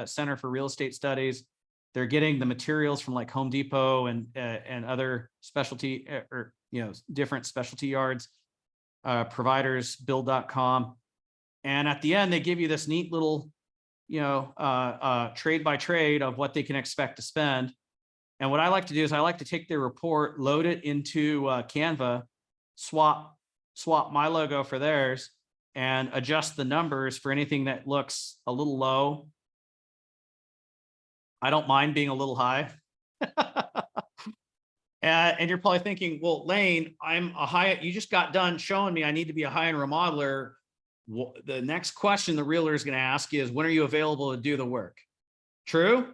Center for Real Estate Studies. They're getting the materials from like Home Depot and other specialty different specialty yards, providers, build.com. And at the end, they give you this neat little trade by trade of what they can expect to spend. And what I like to do is I like to take their report, load it into Canva, swap my logo for theirs, and adjust the numbers for anything that looks a little low. I don't mind being a little high. And you're probably thinking, well, Lane, I'm a high, you just got done showing me I need to be a high-end remodeler. The next question the realtor is going to ask you is, when are you available to do the work? True?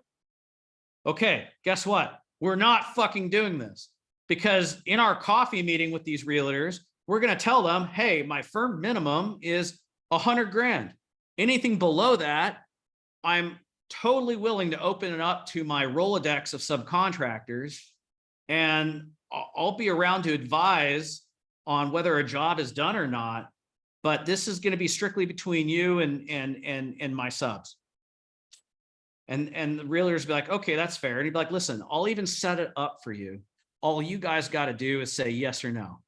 Okay, guess what? We're not fucking doing this, because in our coffee meeting with these realtors, we're going to tell them, hey, my firm minimum is 100 grand. Anything below that, I'm totally willing to open it up to my Rolodex of subcontractors, and I'll be around to advise on whether a job is done or not. But this is going to be strictly between you and my subs. And the realtors be like, okay, that's fair. And he'd be like, listen, I'll even set it up for you. All you guys got to do is say yes or no.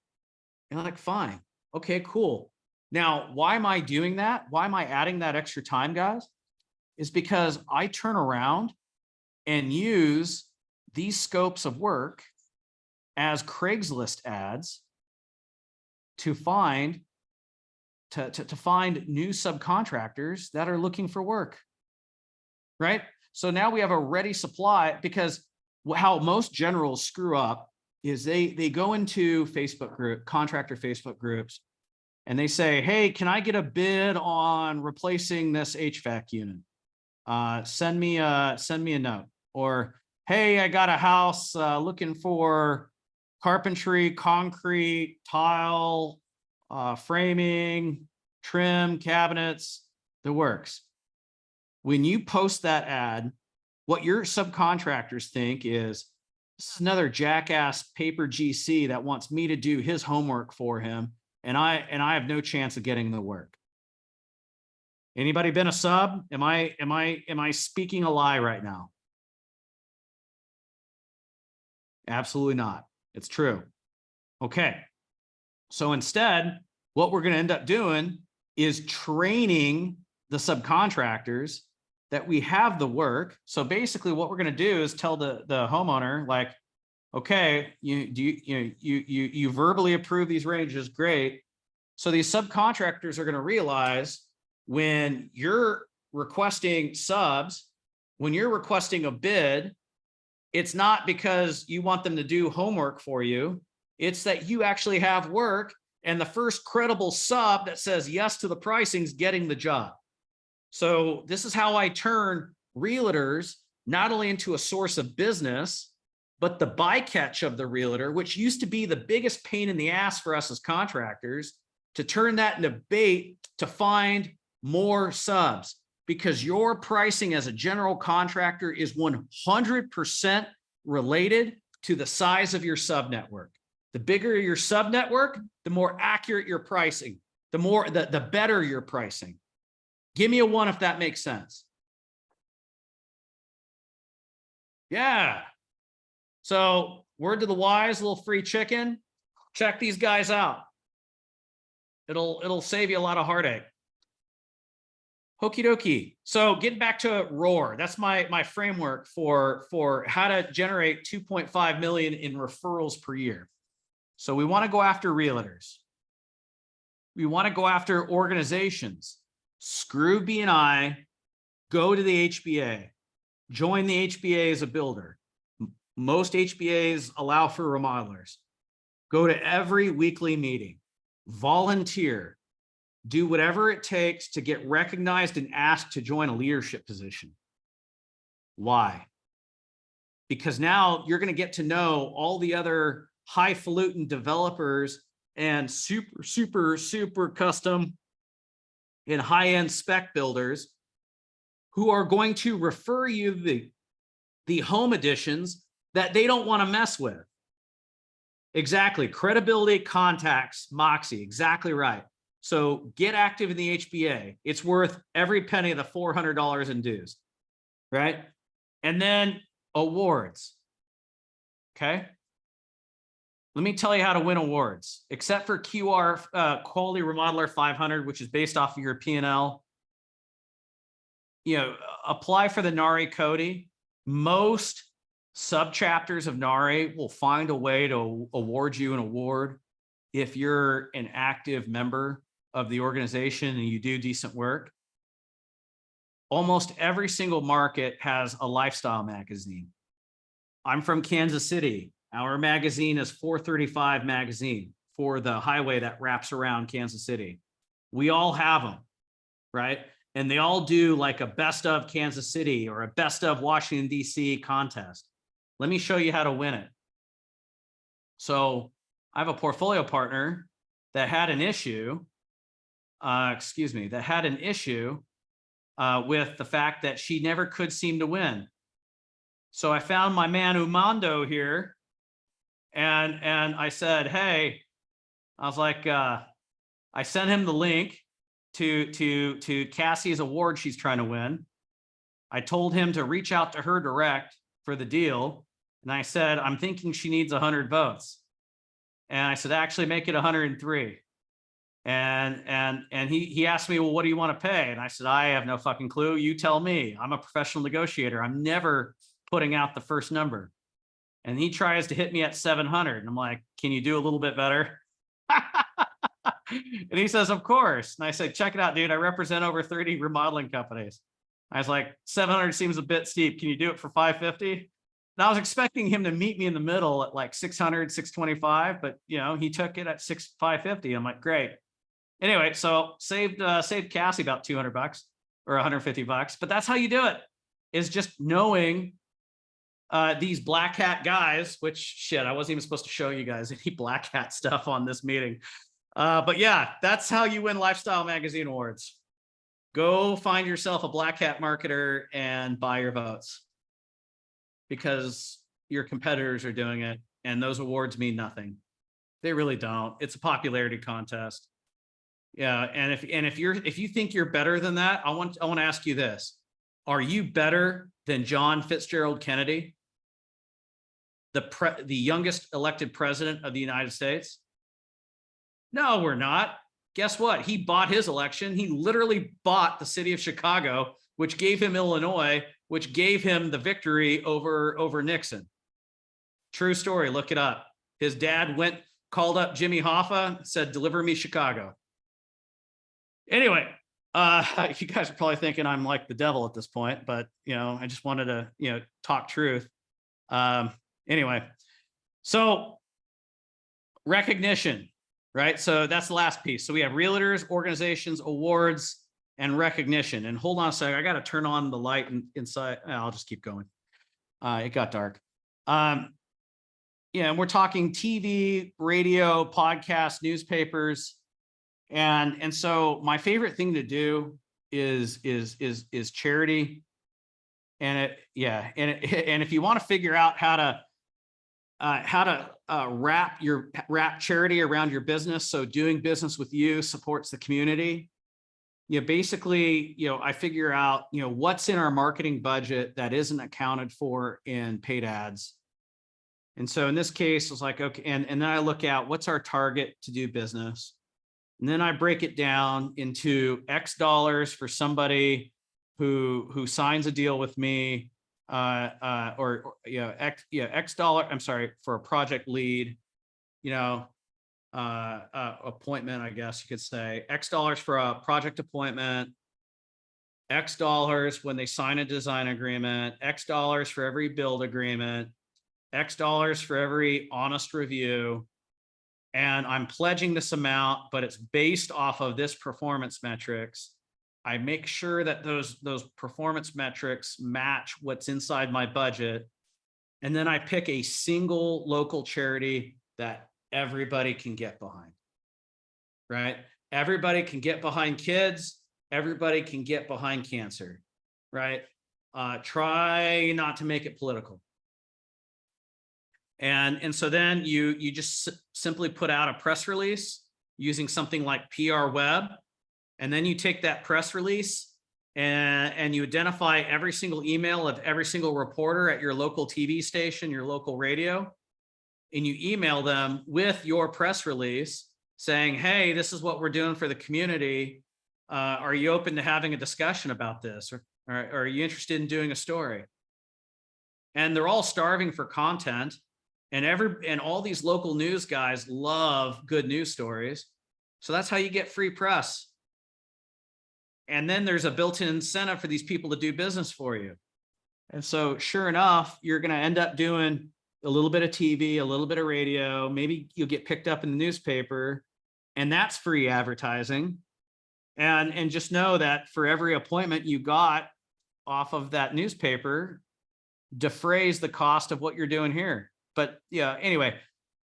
And I'm like, fine. Okay, cool. Now, why am I doing that? Why am I adding that extra time, guys? Is because I turn around and use these scopes of work as Craigslist ads to find new subcontractors that are looking for work, right? So now we have a ready supply, because how most generals screw up is they go into contractor Facebook groups, and they say, hey, can I get a bid on replacing this HVAC unit? Send me a note. Or, hey, I got a house looking for carpentry, concrete, tile, framing, trim, cabinets, the works. When you post that ad, what your subcontractors think is, this is another jackass paper GC that wants me to do his homework for him, and I have no chance of getting the work. Anybody been a sub? Am I speaking a lie right now? Absolutely not. It's true. Okay. So instead, what we're going to end up doing is training the subcontractors that we have the work. So basically what we're going to do is tell the homeowner, like, okay, you verbally approve these ranges. Great. So these subcontractors are going to realize, when you're requesting subs, when you're requesting a bid, it's not because you want them to do homework for you. It's that you actually have work, and the first credible sub that says yes to the pricing is getting the job. So this is how I turn realtors not only into a source of business, but the bycatch of the realtor, which used to be the biggest pain in the ass for us as contractors, to turn that into bait to find more subs, because your pricing as a general contractor is 100% related to the size of your sub network. The bigger your sub network, the more accurate your pricing, the better your pricing. Give me a 1 if that makes sense. Yeah. So word to the wise, a little free chicken. Check these guys out. It'll save you a lot of heartache. Okie dokie. So getting back to ROAR, that's my framework for how to generate 2.5 million in referrals per year. So we want to go after realtors. We want to go after organizations. Screw B&I, go to the HBA, join the HBA as a builder. Most HBAs allow for remodelers. Go to every weekly meeting, volunteer, do whatever it takes to get recognized and asked to join a leadership position. Why? Because now you're going to get to know all the other highfalutin developers and super custom and high-end spec builders who are going to refer you the home additions that they don't want to mess with. Exactly. Credibility, contacts, moxie. Exactly right. So get active in the HBA. It's worth every penny of the $400 in dues, right? And then awards. Okay. Let me tell you how to win awards, except for QR Quality Remodeler 500, which is based off of your P&L. apply for the NARI CODI. Most subchapters of NARI will find a way to award you an award if you're an active member of the organization and you do decent work. Almost every single market has a lifestyle magazine. I'm from Kansas City. Our magazine is 435 magazine for the highway that wraps around Kansas City. We all have them, right? And they all do like a best of Kansas City or a best of Washington, D.C. contest. Let me show you how to win it. So I have a portfolio partner that had an issue, with the fact that she never could seem to win. So I found my man Umando here, and I said, hey, I was like, I sent him the link to Cassie's award she's trying to win. I told him to reach out to her direct for the deal. And I said, I'm thinking she needs 100 votes. And I said, actually make it 103. And he asked me, well, what do you want to pay? And I said, I have no fucking clue. You tell me. I'm a professional negotiator. I'm never putting out the first number. And he tries to hit me at 700. And I'm like, can you do a little bit better? And he says, of course. And I said, check it out, dude. I represent over 30 remodeling companies. I was like, 700 seems a bit steep. Can you do it for 550? And I was expecting him to meet me in the middle at like 600, 625, but he took it at 550. I'm like, great. Anyway, so saved Cassie about 200 bucks or 150 bucks, but that's how you do it, is just knowing these black hat guys, which shit, I wasn't even supposed to show you guys any black hat stuff on this meeting. But yeah, that's how you win Lifestyle Magazine Awards. Go find yourself a black hat marketer and buy your votes, because your competitors are doing it, and those awards mean nothing. They really don't. It's a popularity contest. Yeah, and if you think you're better than that, I want to ask you this: are you better than John Fitzgerald Kennedy, the youngest elected president of the United States? No, we're not. Guess what? He bought his election. He literally bought the city of Chicago, which gave him Illinois, which gave him the victory over Nixon. True story. Look it up. His dad called up Jimmy Hoffa, said, deliver me Chicago. Anyway, you guys are probably thinking I'm like the devil at this point, but I just wanted to talk truth. Anyway, so recognition, right? So that's the last piece. So we have realtors, organizations, awards, and recognition. And hold on a second, I got to turn on the light inside. I'll just keep going. It got dark. And we're talking TV, radio, podcasts, newspapers. And so my favorite thing to do is charity. And if you want to figure out how to wrap charity around your business, so doing business with you supports the community. Basically, I figure out, what's in our marketing budget that isn't accounted for in paid ads. And so in this case, it's like, okay, and then I look at what's our target to do business. And then I break it down into X dollars for somebody who signs a deal with me, X dollar, I'm sorry, for a project lead, appointment, I guess you could say. X dollars for a project appointment, X dollars when they sign a design agreement, X dollars for every build agreement, X dollars for every honest review. And I'm pledging this amount, but it's based off of this performance metrics. I make sure that those performance metrics match what's inside my budget. And then I pick a single local charity that everybody can get behind, right? Everybody can get behind kids. Everybody can get behind cancer, right? Try not to make it political. And so then you just simply put out a press release using something like PR Web. And then you take that press release and you identify every single email of every single reporter at your local TV station, your local radio, and you email them with your press release saying, hey, this is what we're doing for the community. Are you open to having a discussion about this? Or are you interested in doing a story? And they're all starving for content. And all these local news guys love good news stories. So that's how you get free press. And then there's a built-in incentive for these people to do business for you. And so sure enough, you're going to end up doing a little bit of TV, a little bit of radio. Maybe you'll get picked up in the newspaper, and that's free advertising. And just know that for every appointment you got off of that newspaper, defrays the cost of what you're doing here. But yeah, anyway,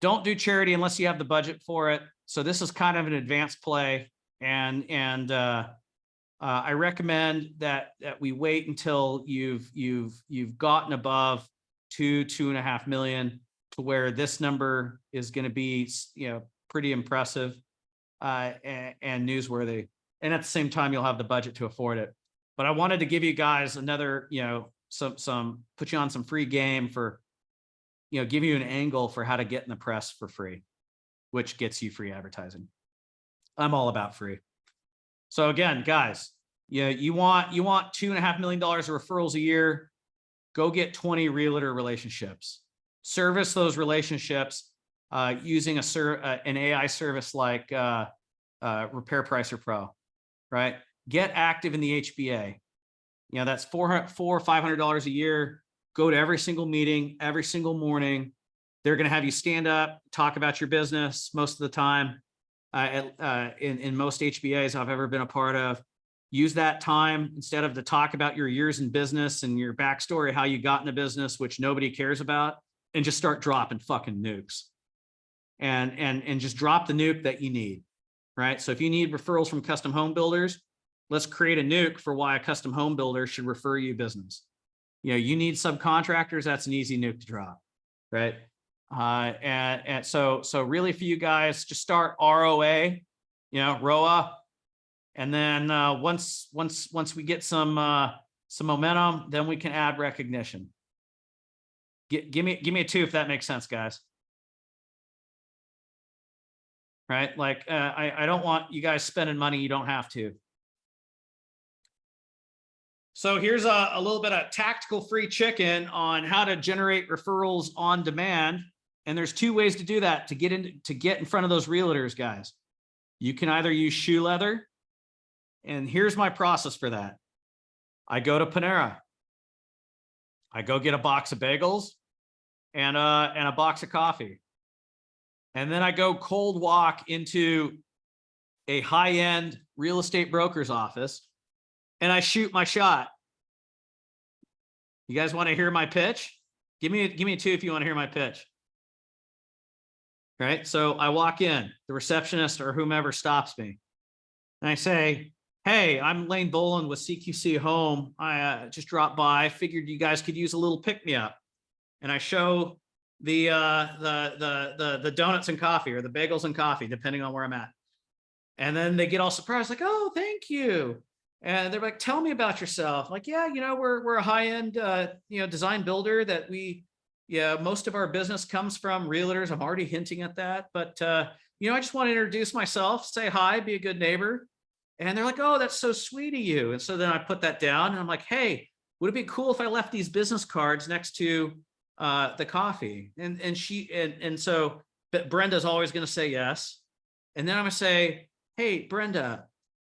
don't do charity unless you have the budget for it. So this is kind of an advanced play, and I recommend that we wait until you've gotten above 2.5 million to where this number is going to be, pretty impressive and newsworthy. And at the same time, you'll have the budget to afford it. But I wanted to give you guys another, put you on some free game for, give you an angle for how to get in the press for free, which gets you free advertising. I'm all about free. So again, guys, you want $2.5 million of referrals a year. Go get 20 realtor relationships. Service those relationships using an AI service like Repair Pricer Pro, right? Get active in the HBA. That's $400 or $500 a year. Go to every single meeting, every single morning. They're going to have you stand up, talk about your business most of the time. In most HBAs I've ever been a part of, use that time instead of to talk about your years in business and your backstory, how you got into business, which nobody cares about, and just start dropping fucking nukes and just drop the nuke that you need, right? So if you need referrals from custom home builders, let's create a nuke for why a custom home builder should refer you business. You need subcontractors, that's an easy nuke to drop, right? And so really for you guys, just start ROA, ROA. And then once we get some momentum, then we can add recognition. Give me a 2 if that makes sense, guys. Right? Like I don't want you guys spending money you don't have to. So here's a little bit of tactical free chicken on how to generate referrals on demand. And there's 2 ways to do that to get in front of those realtors, guys. You can either use shoe leather, and here's my process for that. I go to Panera. I go get a box of bagels and a box of coffee. And then I go cold walk into a high-end real estate broker's office and I shoot my shot. You guys want to hear my pitch? Give me a 2 if you want to hear my pitch. Right? So I walk in, the receptionist or whomever stops me, and I say, "Hey, I'm Lane Boland with CQC Home. I just dropped by. Figured you guys could use a little pick-me-up." And I show the donuts and coffee, or the bagels and coffee, depending on where I'm at. And then they get all surprised, like, "Oh, thank you." And they're like, "Tell me about yourself." I'm like, "Yeah, we're a high-end design builder that most of our business comes from realtors." I'm already hinting at that, but I just want to introduce myself, say hi, be a good neighbor. And they're like, "Oh, that's so sweet of you." And so then I put that down and I'm like, "Hey, would it be cool if I left these business cards next to the coffee?" And so but Brenda's always going to say yes. And then I'm going to say, "Hey, Brenda,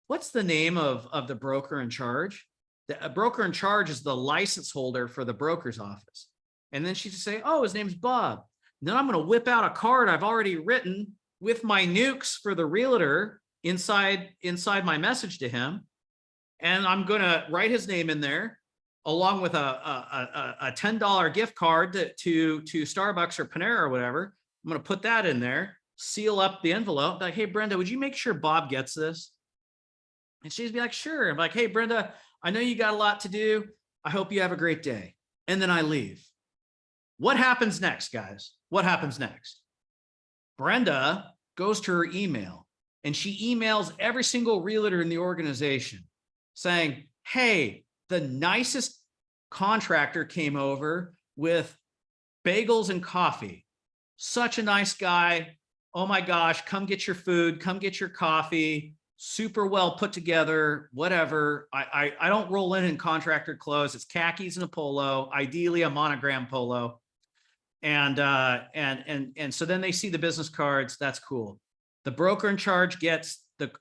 what's the name of the broker in charge?" The broker in charge is the license holder for the broker's office. And then she'd say, "Oh, his name's Bob." And then I'm going to whip out a card I've already written with my nukes for the realtor inside my message to him. And I'm going to write his name in there along with a $10 gift card to Starbucks or Panera or whatever. I'm going to put that in there, seal up the envelope, like, "Hey, Brenda, would you make sure Bob gets this?" And she'd be like, "Sure." I'm like, "Hey, Brenda, I know you got a lot to do. I hope you have a great day." And then I leave. What happens next, guys? What happens next? Brenda goes to her email and she emails every single realtor in the organization saying, "Hey, the nicest contractor came over with bagels and coffee. Such a nice guy. Oh my gosh, come get your food, come get your coffee. super well put together, whatever. I don't roll in contractor clothes. It's khakis and a polo, ideally a monogram polo. And so then they see the business cards. That's cool. The broker in charge gets the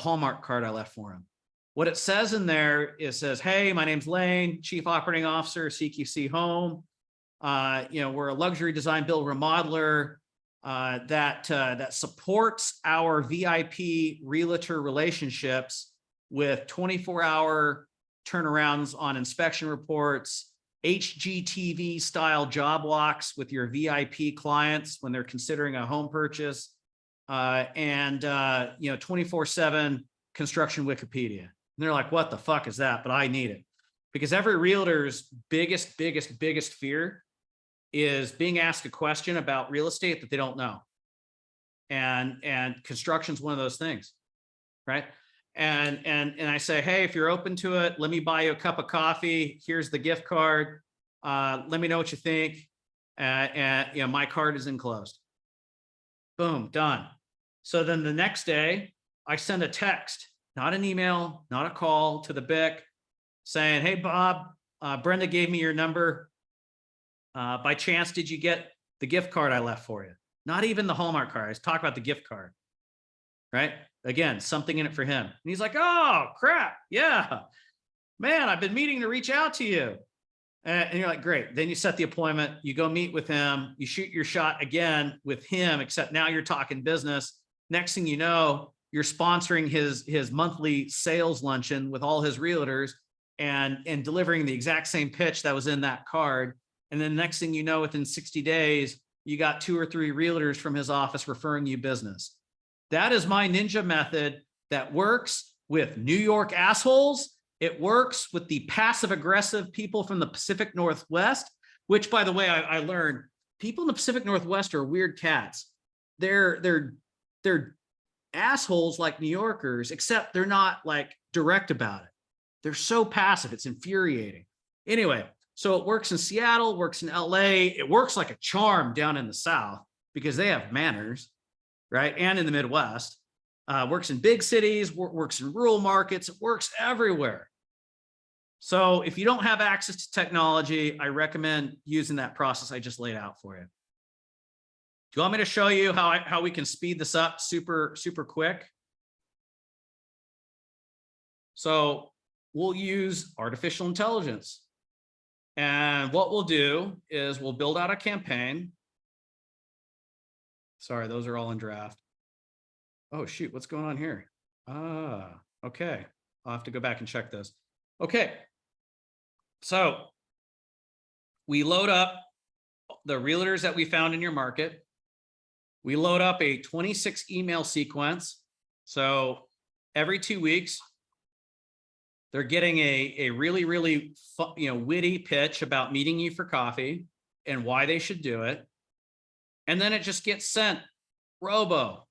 Hallmark card I left for him. What it says in there is says, hey, my name's Lane, Chief Operating Officer, CQC Home. We're a luxury design build remodeler that supports our VIP realtor relationships with 24-hour turnarounds on inspection reports, HGTV style job walks with your VIP clients when they're considering a home purchase, and 24/7 construction Wikipedia. And they're like, what the fuck is that? But I need it, because every realtor's biggest fear is being asked a question about real estate that they don't know. And construction's one of those things, right? And I say, hey, if you're open to it, let me buy you a cup of coffee. Here's the gift card. Let me know what you think. My card is enclosed. Boom, done. So then the next day, I send a text, not an email, not a call, to the BIC saying, hey, Bob, Brenda gave me your number. By chance, did you get the gift card I left for you? Not even the Hallmark card. I was talking about the gift card, right? Again, something in it for him. And he's like, oh, crap. Yeah, man, I've been meaning to reach out to you. And you're like, great. Then you set the appointment. You go meet with him. You shoot your shot again with him, except now you're talking business. Next thing you know, you're sponsoring his monthly sales luncheon with all his realtors and delivering the exact same pitch that was in that card. And then next thing you know, within 60 days, you got 2 or 3 realtors from his office referring you business. That is my ninja method that works with New York assholes. It works with the passive aggressive people from the Pacific Northwest, which, by the way, I learned people in the Pacific Northwest are weird cats. They're assholes like New Yorkers, except they're not like direct about it. They're so passive. It's infuriating. Anyway, so it works in Seattle, works in LA. It works like a charm down in the South because they have manners, right? And in the Midwest. Works in big cities, works in rural markets, it works everywhere. So if you don't have access to technology, I recommend using that process I just laid out for you. Do you want me to show you how we can speed this up super quick? So we'll use artificial intelligence. And what we'll do is we'll build out a campaign. Sorry, those are all in draft. Oh, shoot, what's going on here? Okay. I'll have to go back and check this. Okay. So we load up the realtors that we found in your market. We load up a 26 email sequence. So every 2 weeks, they're getting a really witty pitch about meeting you for coffee and why they should do it. And then it just gets sent robo.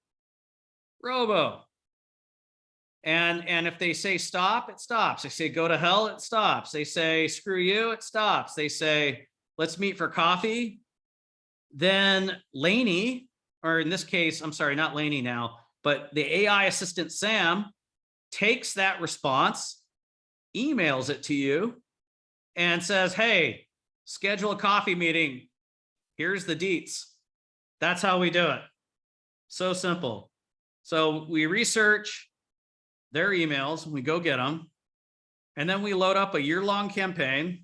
And if they say stop, it stops. They say go to hell, it stops. They say screw you, it stops. They say let's meet for coffee. Then Laney, or in this case, I'm sorry, not Laney now, but the AI assistant Sam takes that response, emails it to you, and says, hey, schedule a coffee meeting. Here's the deets. That's how we do it. So simple. So we research their emails, we go get them, and then we load up a year-long campaign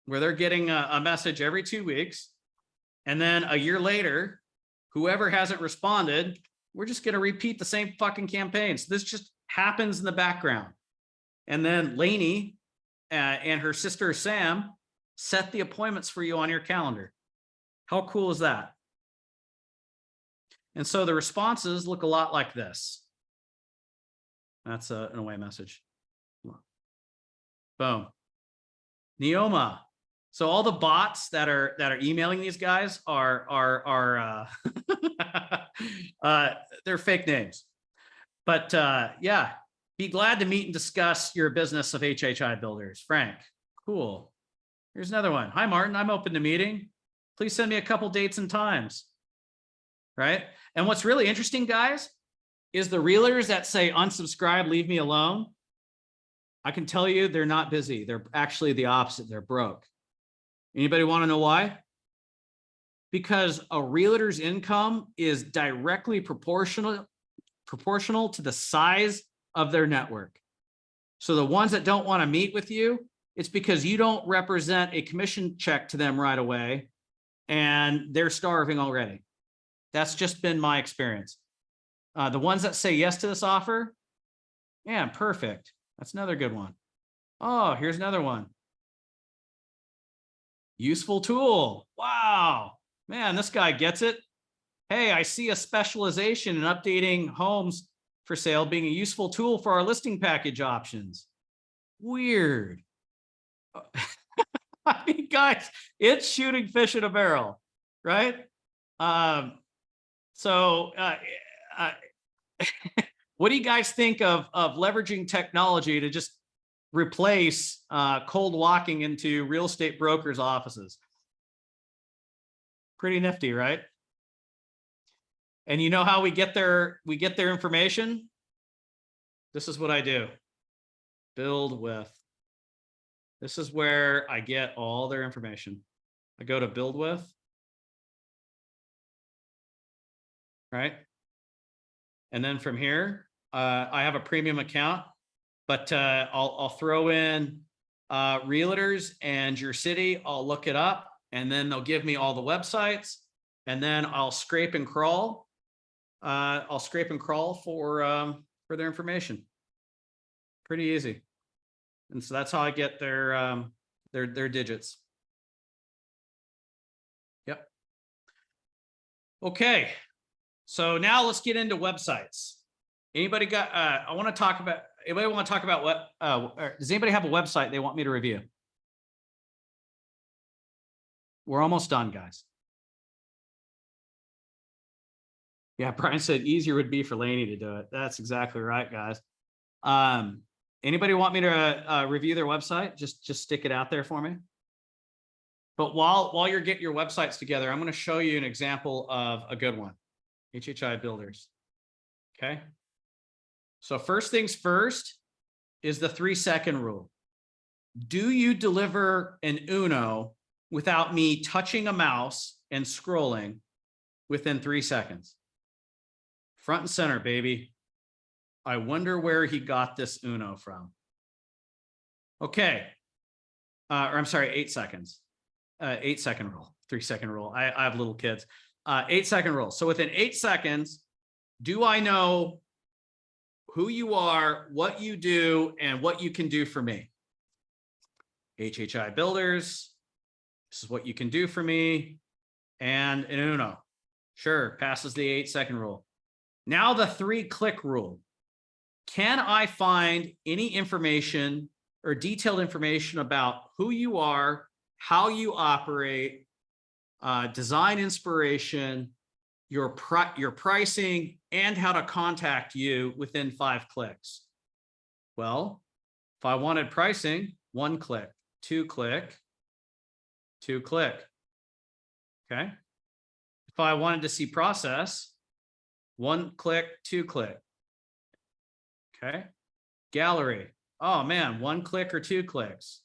where they're getting a message every 2 weeks. And then a year later, whoever hasn't responded, we're just going to repeat the same fucking campaign. So this just happens in the background. And then Lainey and her sister Sam set the appointments for you on your calendar. How cool is that? And so the responses look a lot like this. That's an away message. Boom. Neoma. So all the bots that are emailing these guys are they're fake names. But yeah, be glad to meet and discuss your business of HHI builders. Frank. Cool. Here's another one. Hi, Martin. I'm open to meeting. Please send me a couple dates and times. Right? And what's really interesting, guys, is the realtors that say unsubscribe, leave me alone. I can tell you they're not busy. They're actually the opposite. They're broke. Anybody want to know why? Because a realtor's income is directly proportional to the size of their network. So the ones that don't want to meet with you, it's because you don't represent a commission check to them right away, and they're starving already. That's just been my experience. The ones that say yes to this offer, yeah, perfect. That's another good one. Oh, here's another one. Useful tool. Wow, man, this guy gets it. Hey, I see a specialization in updating homes for sale being a useful tool for our listing package options. Weird. I mean, guys, it's shooting fish in a barrel, right? So what do you guys think of leveraging technology to just replace cold walking into real estate brokers' offices? Pretty nifty, right? And you know how we get their information? This is what I do. Build with. This is where I get all their information. I go to build with, right? And then from here, I have a premium account, but I'll throw in realtors and your city. I'll look it up, and then they'll give me all the websites, and then I'll scrape and crawl. I'll scrape and crawl for their information. Pretty easy. And so that's how I get their digits. Yep. Okay. So now let's get into websites. Anybody got, anybody want to talk about what, does anybody have a website they want me to review? We're almost done, guys. Yeah, Brian said easier would be for Laney to do it. That's exactly right, guys. Anybody want me to review their website? Just stick it out there for me. But while you're getting your websites together, I'm going to show you an example of a good one. HHI Builders. Okay. So first things first is the 3-second rule. Do you deliver an Uno without me touching a mouse and scrolling within 3 seconds? Front and center, baby. I wonder where he got this Uno from. Okay. Or I'm sorry, 8 seconds. 8-second rule, 3-second rule. I have little kids. 8-second rule. So within 8 seconds, do I know who you are, what you do, and what you can do for me? HHI Builders. This is what you can do for me. And an Uno. Sure, passes the 8-second rule. Now the 3-click rule. Can I find any information or detailed information about who you are, how you operate, design inspiration, your pricing, and how to contact you within 5 clicks? Well, if I wanted pricing, 1 click, 2 click, 2 click. Okay. If I wanted to see process, 1 click, 2 click. Okay. Gallery. Oh man, 1 click or 2 clicks.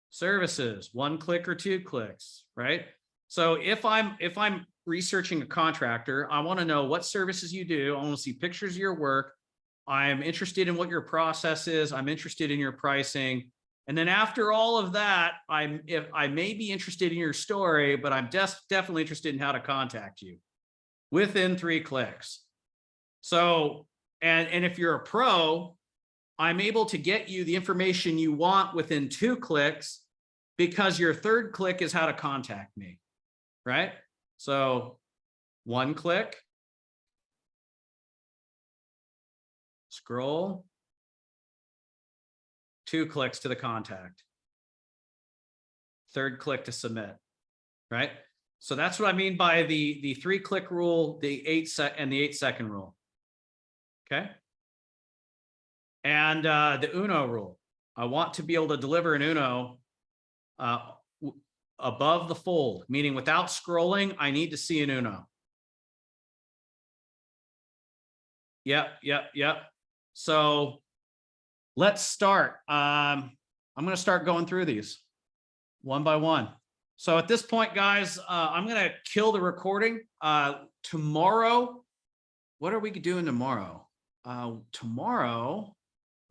Services, 1 click or 2 clicks, right? So if I'm researching a contractor, I want to know what services you do. I want to see pictures of your work. I'm interested in what your process is. I'm interested in your pricing. And then after all of that, I may be interested in your story, but I'm definitely interested in how to contact you within 3 clicks. So, and if you're a pro, I'm able to get you the information you want within 2 clicks, because your 3rd click is how to contact me, right? So 1 click, scroll, 2 clicks to the contact, 3rd click to submit, right? So that's what I mean by the 3-click rule, the 8-second rule. Okay. And the Uno rule. I want to be able to deliver an Uno above the fold, meaning without scrolling, I need to see an Uno. Yep. So let's start. I'm going to start going through these one by one. So at this point, guys, I'm going to kill the recording. Tomorrow, what are we doing tomorrow? Tomorrow,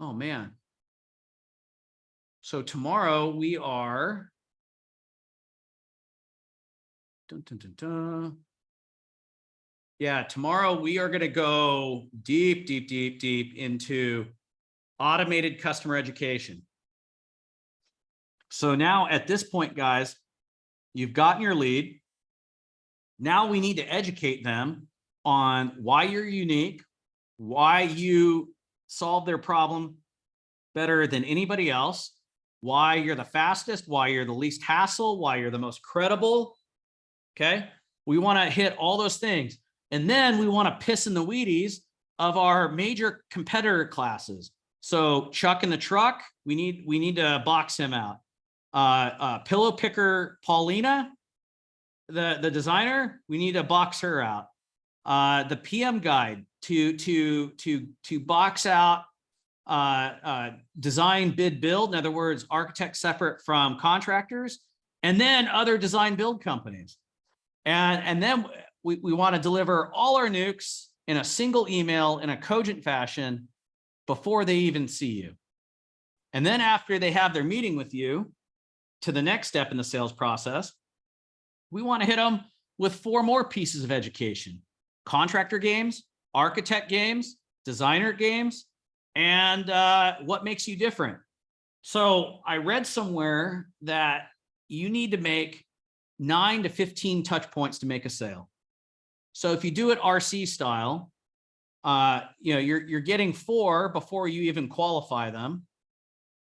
oh man. So tomorrow we are, yeah, tomorrow we are going to go deep into automated customer education. So now at this point, guys, you've gotten your lead. Now we need to educate them on why you're unique, why you solve their problem better than anybody else, why you're the fastest, why you're the least hassle, why you're the most credible. Okay. We want to hit all those things. And then we want to piss in the Wheaties of our major competitor classes. So Chuck in the truck, we need to box him out. Pillow picker Paulina, the designer, we need to box her out. The PM guide to box out design, bid, build. In other words, architects separate from contractors, and then other design build companies. And then we want to deliver all our nukes in a single email in a cogent fashion before they even see you. And then after they have their meeting with you, to the next step in the sales process, we want to hit them with 4 more pieces of education: contractor games, architect games, designer games, and what makes you different. So I read somewhere that you need to make 9 to 15 touch points to make a sale. So if you do it RC style, you're getting 4 before you even qualify them.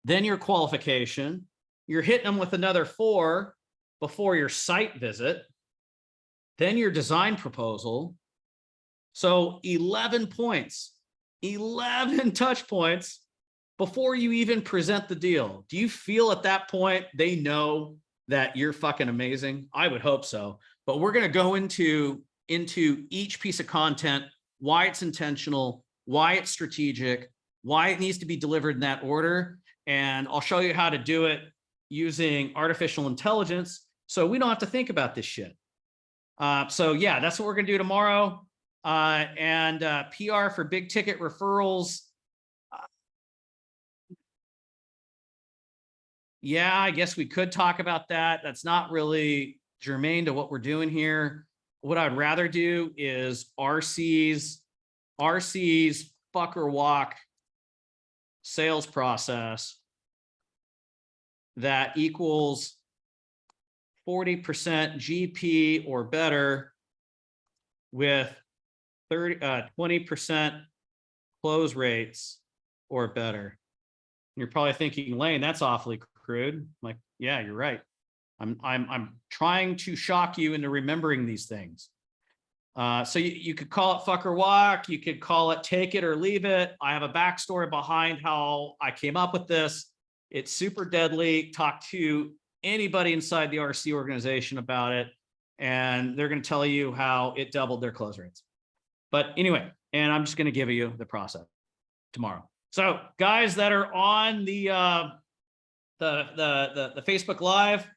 Then your qualification, you're hitting them with another 4 before your site visit, then your design proposal. So 11 points, 11 touch points before you even present the deal. Do you feel at that point they know that you're fucking amazing? I would hope so. But we're going to go into each piece of content, why it's intentional, why it's strategic, why it needs to be delivered in that order. And I'll show you how to do it using artificial intelligence, so we don't have to think about this shit. So yeah, that's what we're going to do tomorrow. And PR for big ticket referrals. Yeah, I guess we could talk about that. That's not really germane to what we're doing here. What I'd rather do is RC's fuck or walk sales process that equals 40% GP or better with 20% close rates or better. You're probably thinking, Lane, that's awfully crude. I'm like, yeah, you're right. I'm trying to shock you into remembering these things. So you could call it fuck or walk. You could call it take it or leave it. I have a backstory behind how I came up with this. It's super deadly. Talk to anybody inside the RC organization about it, and they're going to tell you how it doubled their close rates. But anyway, and I'm just going to give you the process tomorrow. So guys that are on the Facebook Live,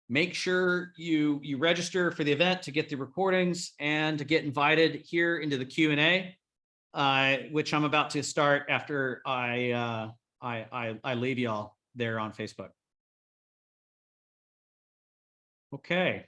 make sure you register for the event to get the recordings and to get invited here into the Q&A, which I'm about to start after I leave y'all there on Facebook. Okay.